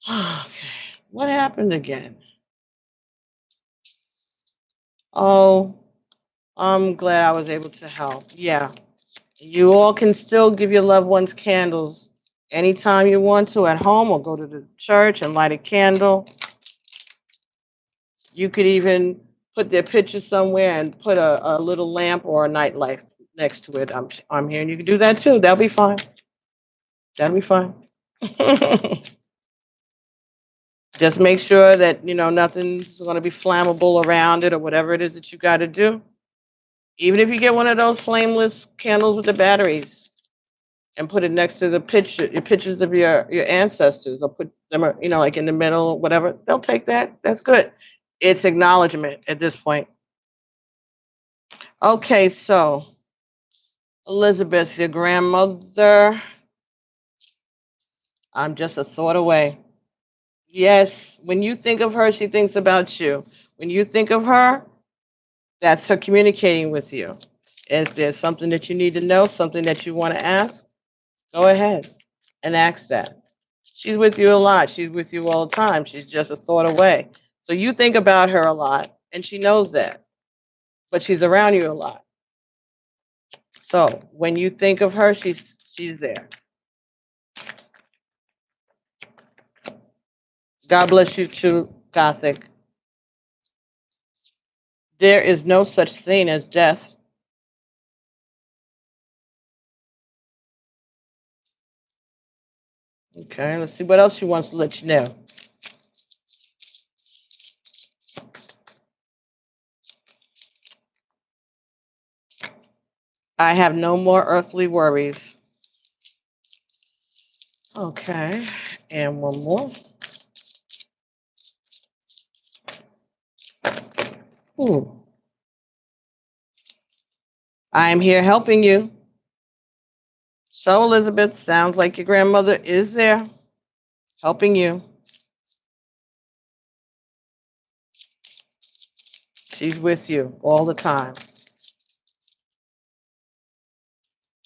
Okay, what happened again? Oh, I'm glad I was able to help. Yeah, you all can still give your loved ones candles anytime you want to at home or go to the church and light a candle. You could even put their picture somewhere and put a little lamp or a night light next to it. I'm here, and you can do that too. That'll be fine. That'll be fine. Just make sure that nothing's going to be flammable around it or whatever it is that you got to do. Even if you get one of those flameless candles with the batteries and put it next to the pictures of your ancestors, or put them like in the middle or whatever, they'll take that. That's good. It's acknowledgement at this point. Okay, so Elizabeth, your grandmother, I'm just a thought away. Yes, when you think of her, she thinks about you. When you think of her, that's her communicating with you. If there's something that you need to know, something that you want to ask, go ahead and ask that. She's with you a lot. She's with you all the time. She's just a thought away. So you think about her a lot, and she knows that, but she's around you a lot. So when you think of her, she's there. God bless you too, Gothic. There is no such thing as death. Okay, let's see what else she wants to let you know. I have no more earthly worries. Okay, and one more. Ooh. I am here helping you. So, Elizabeth, sounds like your grandmother is there helping you. She's with you all the time.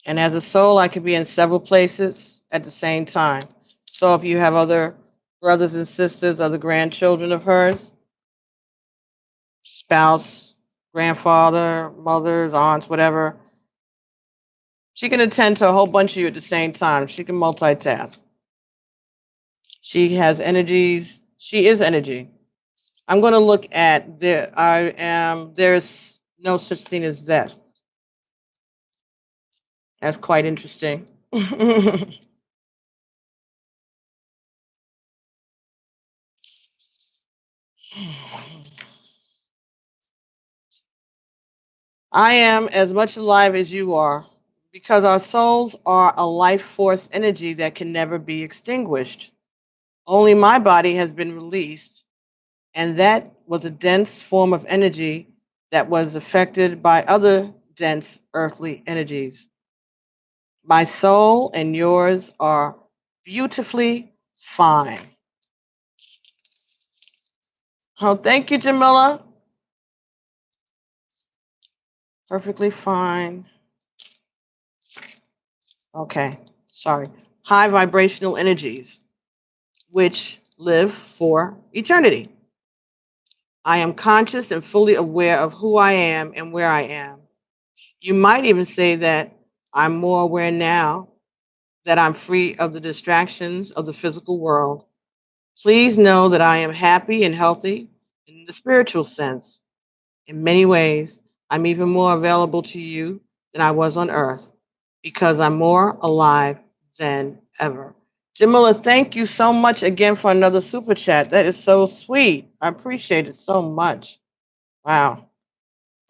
And as a soul, I could be in several places at the same time. So, if you have other brothers and sisters, other grandchildren of hers, spouse, grandfather, mothers, aunts, whatever, she can attend to a whole bunch of you at the same time. She can multitask. She has energies. She is energy. I'm going to look at there's no such thing as death. That's quite interesting. I am as much alive as you are because our souls are a life force energy that can never be extinguished. Only my body has been released, and that was a dense form of energy that was affected by other dense earthly energies. My soul and yours are beautifully fine. Oh, thank you, Jamila. Perfectly fine. Okay, sorry. High vibrational energies, which live for eternity. I am conscious and fully aware of who I am and where I am. You might even say that I'm more aware now that I'm free of the distractions of the physical world. Please know that I am happy and healthy in the spiritual sense. In many ways, I'm even more available to you than I was on earth because I'm more alive than ever. Jamila, thank you so much again for another super chat. That is so sweet. I appreciate it so much. Wow.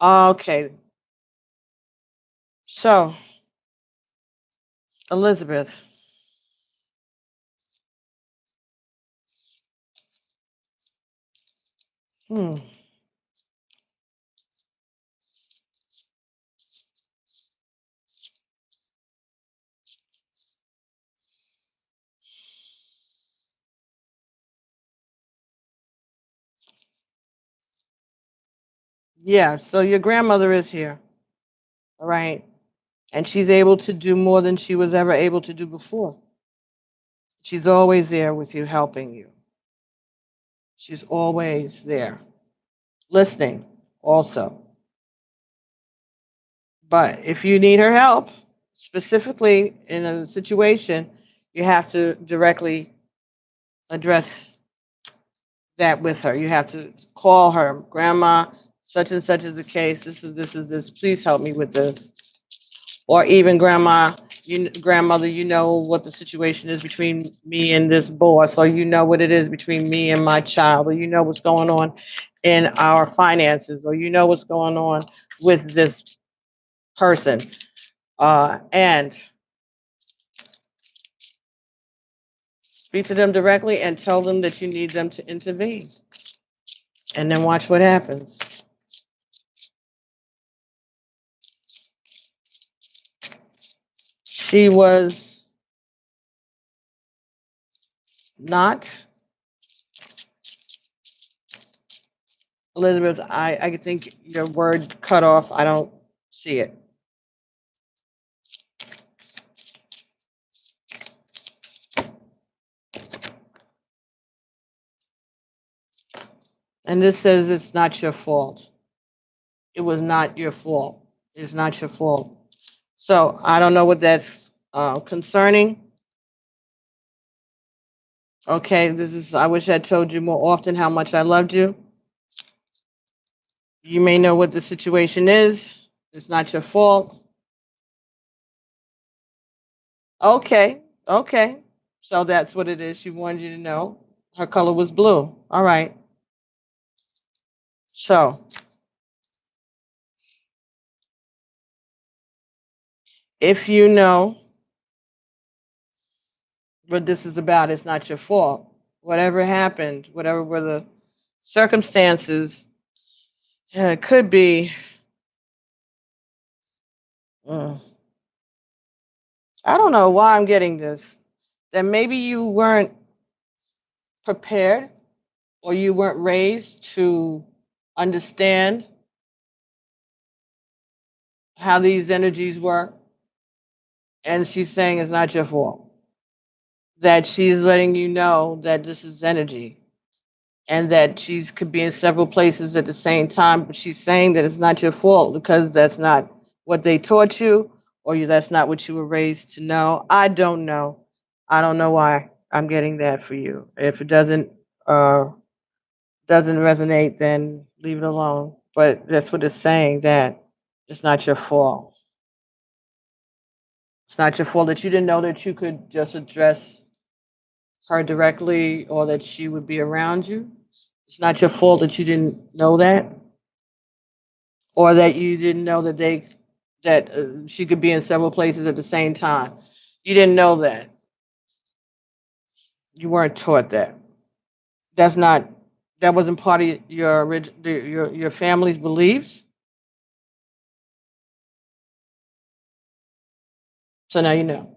Okay. So, Elizabeth. Hmm. Yeah, so your grandmother is here, all right? And she's able to do more than she was ever able to do before. She's always there with you, helping you. She's always there, listening also. But if you need her help, specifically in a situation, you have to directly address that with her. You have to call her, Grandma, such and such is the case. This. Please help me with this. Or even grandmother, you know what the situation is between me and this boss, or you know what it is between me and my child, or you know what's going on in our finances, or you know what's going on with this person. And speak to them directly and tell them that you need them to intervene. And then watch what happens. She was not, Elizabeth, I think your word cut off. I don't see it. And this says it's not your fault. It was not your fault. It's not your fault. So I don't know what that's concerning. Okay, I wish I told you more often how much I loved you. You may know what the situation is. It's not your fault. Okay, okay. So that's what it is. She wanted you to know. Her color was blue. All right. So if you know what this is about, it's not your fault. Whatever happened, whatever were the circumstances, it could be, mm, I don't know why I'm getting this, that maybe you weren't prepared or you weren't raised to understand how these energies work. And she's saying it's not your fault, that she's letting you know that this is energy and that she's could be in several places at the same time, but she's saying that it's not your fault because that's not what they taught you, or that's not what you were raised to know. I don't know. I don't know why I'm getting that for you. If it doesn't resonate, then leave it alone. But that's what it's saying, that it's not your fault. It's not your fault that you didn't know that you could just address her directly or that she would be around you. It's not your fault that you didn't know that, or that you didn't know that she could be in several places at the same time. You didn't know that. You weren't taught that. That's not. That wasn't part of your family's beliefs. So now you know.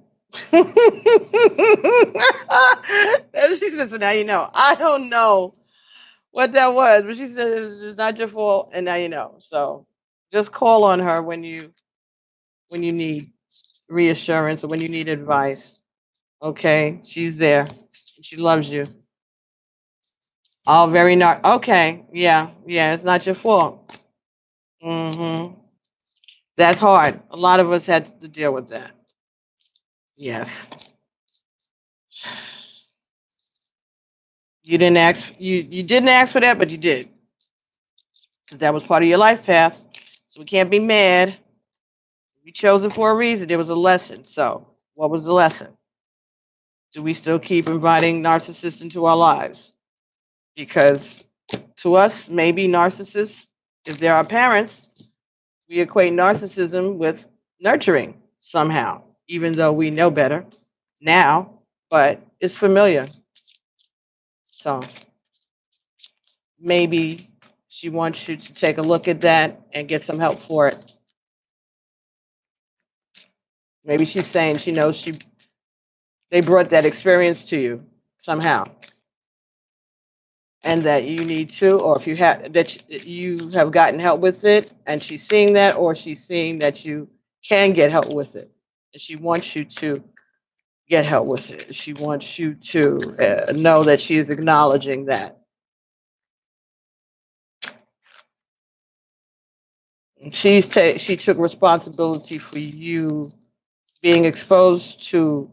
And she said, "So now you know." I don't know what that was, but she said it's not your fault, and now you know. So just call on her when you need reassurance or when you need advice. Okay, she's there. She loves you. Oh, very not. Okay, yeah, yeah. It's not your fault. Hmm. That's hard. A lot of us had to deal with that. Yes. You didn't ask. You didn't ask for that, but you did, because that was part of your life path. So we can't be mad. You chose it for a reason. There was a lesson. So what was the lesson? Do we still keep inviting narcissists into our lives? Because to us, maybe narcissists, if they're our parents, we equate narcissism with nurturing somehow, even though we know better now, but it's familiar. So maybe she wants you to take a look at that and get some help for it. Maybe she's saying she knows they brought that experience to you somehow. and that you need to, or if you have that you have gotten help with it, and she's seeing that, or she's seeing that you can get help with it, and she wants you to get help with it. She wants you to know that she is acknowledging that. She took responsibility for you being exposed to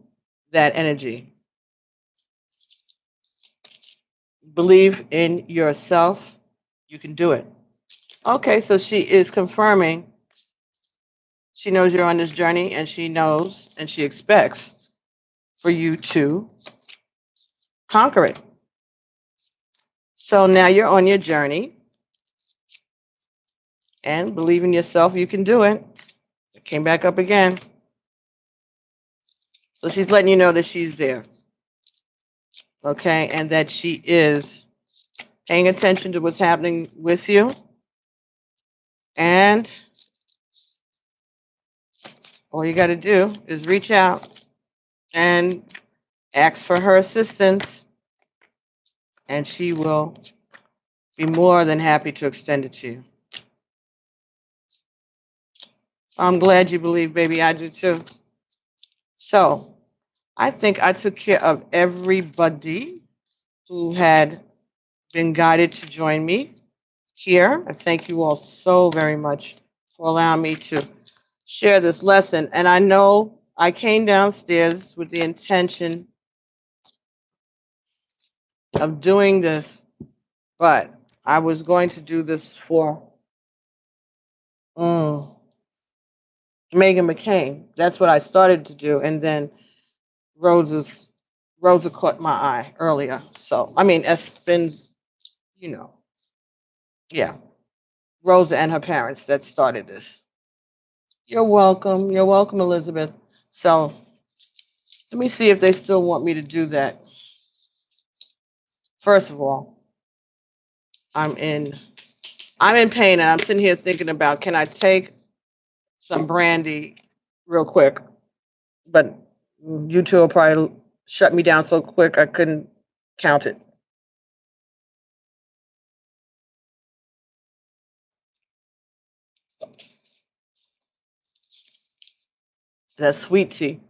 that energy. Believe in yourself. You can do it. Okay, so she is confirming. She knows you're on this journey, and she knows and she expects for you to conquer it. So now you're on your journey, and believe in yourself. You can do it. It came back up again. So she's letting you know that she's there. Okay, and that she is paying attention to what's happening with you. And all you got to do is reach out and ask for her assistance, and she will be more than happy to extend it to you. I'm glad you believe, baby. I do too. So I think I took care of everybody who had been guided to join me here. I thank you all so very much for allowing me to share this lesson. And I know I came downstairs with the intention of doing this, but I was going to do this for mm, Megan McCain. That's what I started to do, and then Rosa's Rosa caught my eye earlier. So I mean, it's been, you know, yeah, Rosa and her parents that started this. You're welcome. You're welcome, Elizabeth. So let me see if they still want me to do that. First of all, I'm in I'm in pain, and I'm sitting here thinking about, can I take some brandy real quick? But you two will probably shut me down so quick I couldn't count it. That's sweet tea.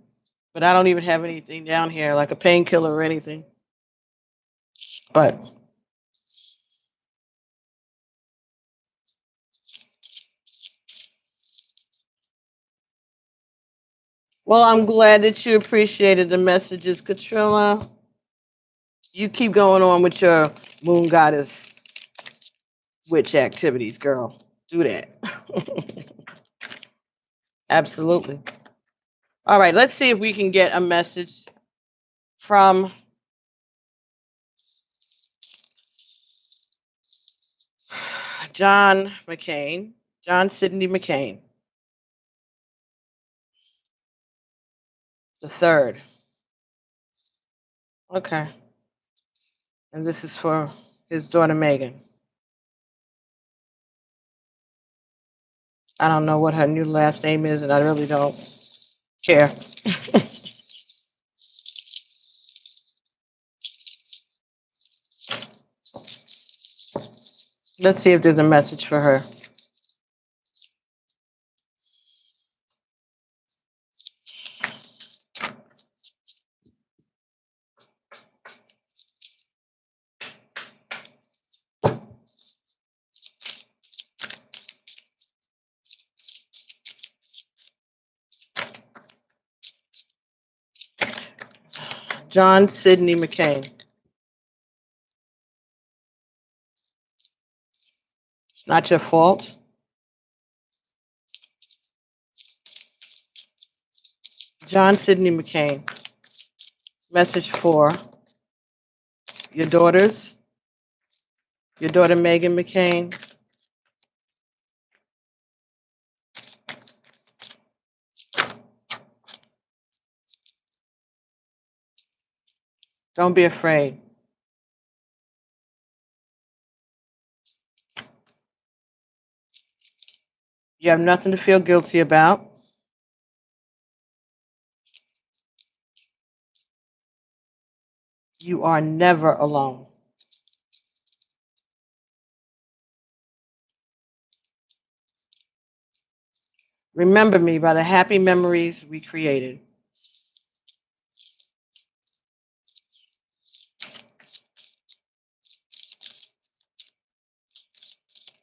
But I don't even have anything down here like a painkiller or anything. But well, I'm glad that you appreciated the messages, Katrina. You keep going on with your moon goddess witch activities, girl. Do that. Absolutely. All right, let's see if we can get a message from John McCain, John Sidney McCain, the third. Okay. And this is for his daughter Megan. I don't know what her new last name is, and I really don't care. Let's see if there's a message for her. John Sidney McCain. It's not your fault. John Sidney McCain. Message for your daughters, your daughter Megan McCain. Don't be afraid. You have nothing to feel guilty about. You are never alone. Remember me by the happy memories we created.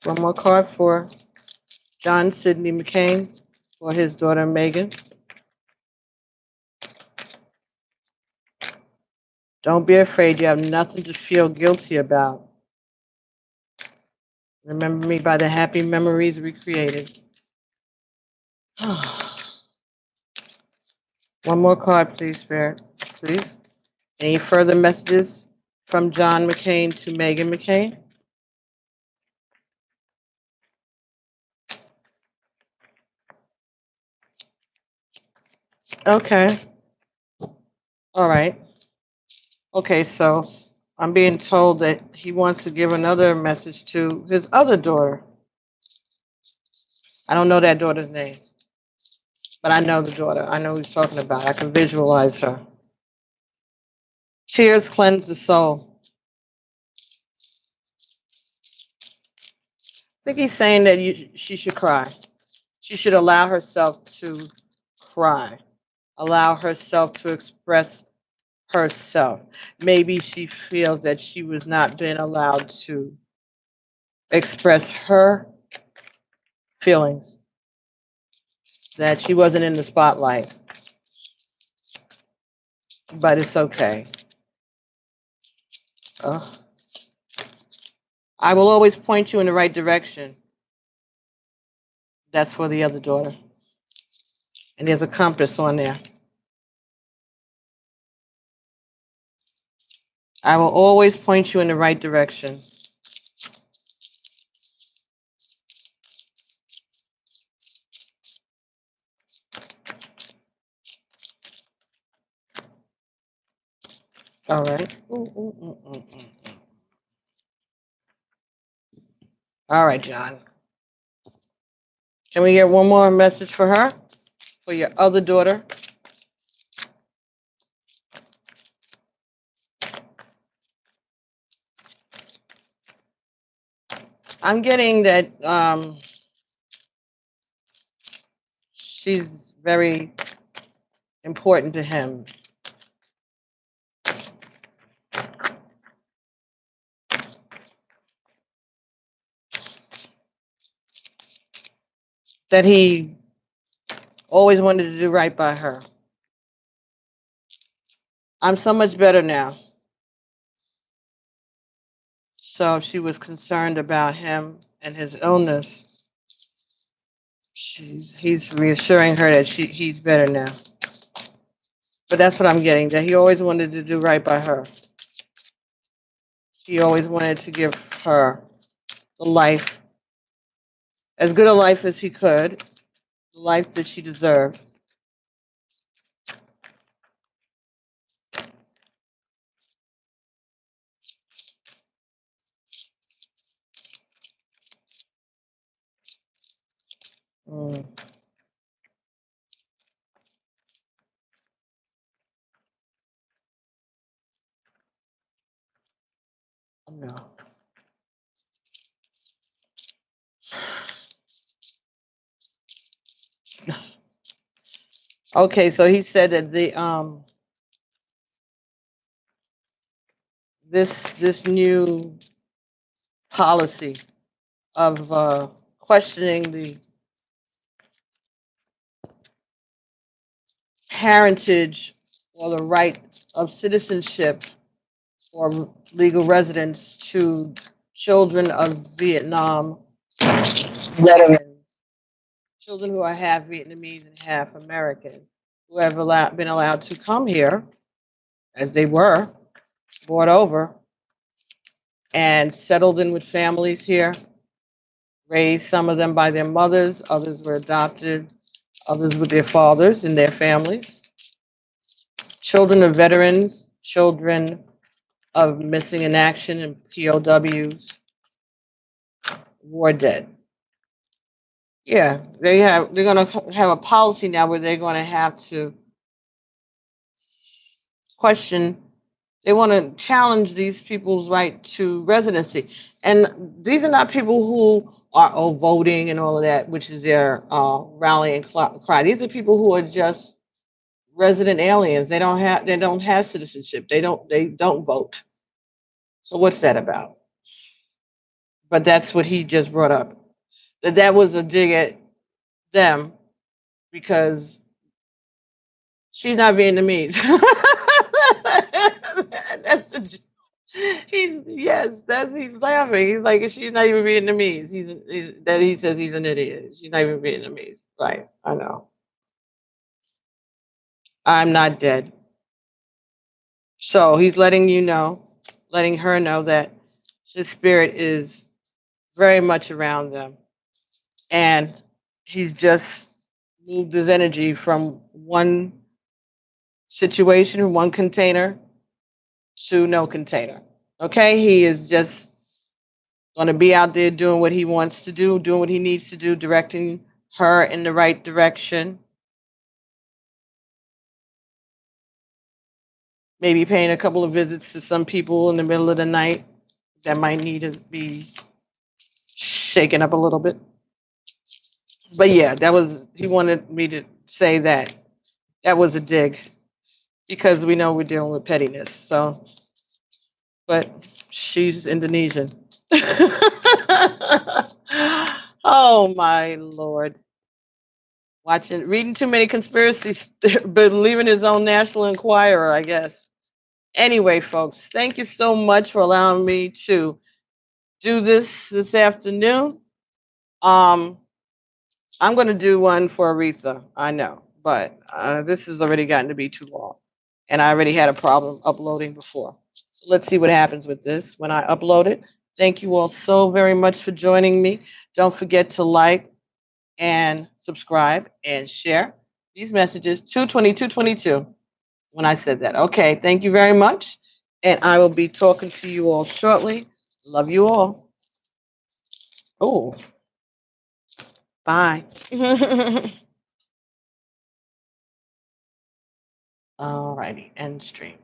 One more card for John Sidney McCain for his daughter Megan. Don't be afraid. You have nothing to feel guilty about. Remember me by the happy memories we created. One more card, please, Spirit. Please. Any further messages from John McCain to Megan McCain? Okay. All right. Okay, so I'm being told that he wants to give another message to his other daughter. I don't know that daughter's name, but I know the daughter. I know who he's talking about. I can visualize her. Tears cleanse the soul. I think he's saying that she should cry. She should allow herself to cry, allow herself to express herself. Maybe she feels that she was not being allowed to express her feelings, that she wasn't in the spotlight. But it's okay. I will always point you in the right direction. That's for the other daughter. And there's a compass on there. I will always point you in the right direction. All right. All right, John. Can we get one more message for her? For your other daughter? I'm getting that she's very important to him. That he always wanted to do right by her. I'm so much better now. So she was concerned about him and his illness. He's reassuring her that he's better now. But that's what I'm getting, that he always wanted to do right by her. He always wanted to give her the life, as good a life as he could, the life that she deserved. Mm. No. Okay, so he said that the this new policy of questioning the parentage or the right of citizenship or legal residence to children of Vietnam veterans, children who are half Vietnamese and half American, who have been allowed to come here, as they were, brought over, and settled in with families here, raised some of them by their mothers, others were adopted, others with their fathers and their families. Children of veterans, children of missing in action and POWs, war dead. Yeah, they're going to have a policy now where they're going to have to question, they want to challenge these people's right to residency. And these are not people who RO voting and all of that, which is their rallying cry. These are people who are just resident aliens. They don't have citizenship. They don't vote. So what's that about? But that's what he just brought up. That was a dig at them because she's not Vietnamese. That's the he's laughing. He's like she's not even Vietnamese. That he says he's an idiot. She's not even Vietnamese. Right? I know. I'm not dead. So he's letting her know that his spirit is very much around them, and he's just moved his energy from one situation, one container to no container. Okay, he is just going to be out there doing what he wants to do, doing what he needs to do, directing her in the right direction. Maybe paying a couple of visits to some people in the middle of the night that might need to be shaken up a little bit. But yeah, he wanted me to say that that was a dig because we know we're dealing with pettiness. So, but she's Indonesian. Oh my lord. Reading too many conspiracies, believing his own National Enquirer, I guess. Anyway, folks, thank you so much for allowing me to do this afternoon. Um, I'm going to do one for Aretha, I know, but this has already gotten to be too long, and I already had a problem uploading before. So let's see what happens with this when I upload it. Thank you all so very much for joining me. Don't forget to like and subscribe and share these messages. 22222 when I said that. Okay, thank you very much. And I will be talking to you all shortly. Love you all. Oh, bye. All righty, end stream.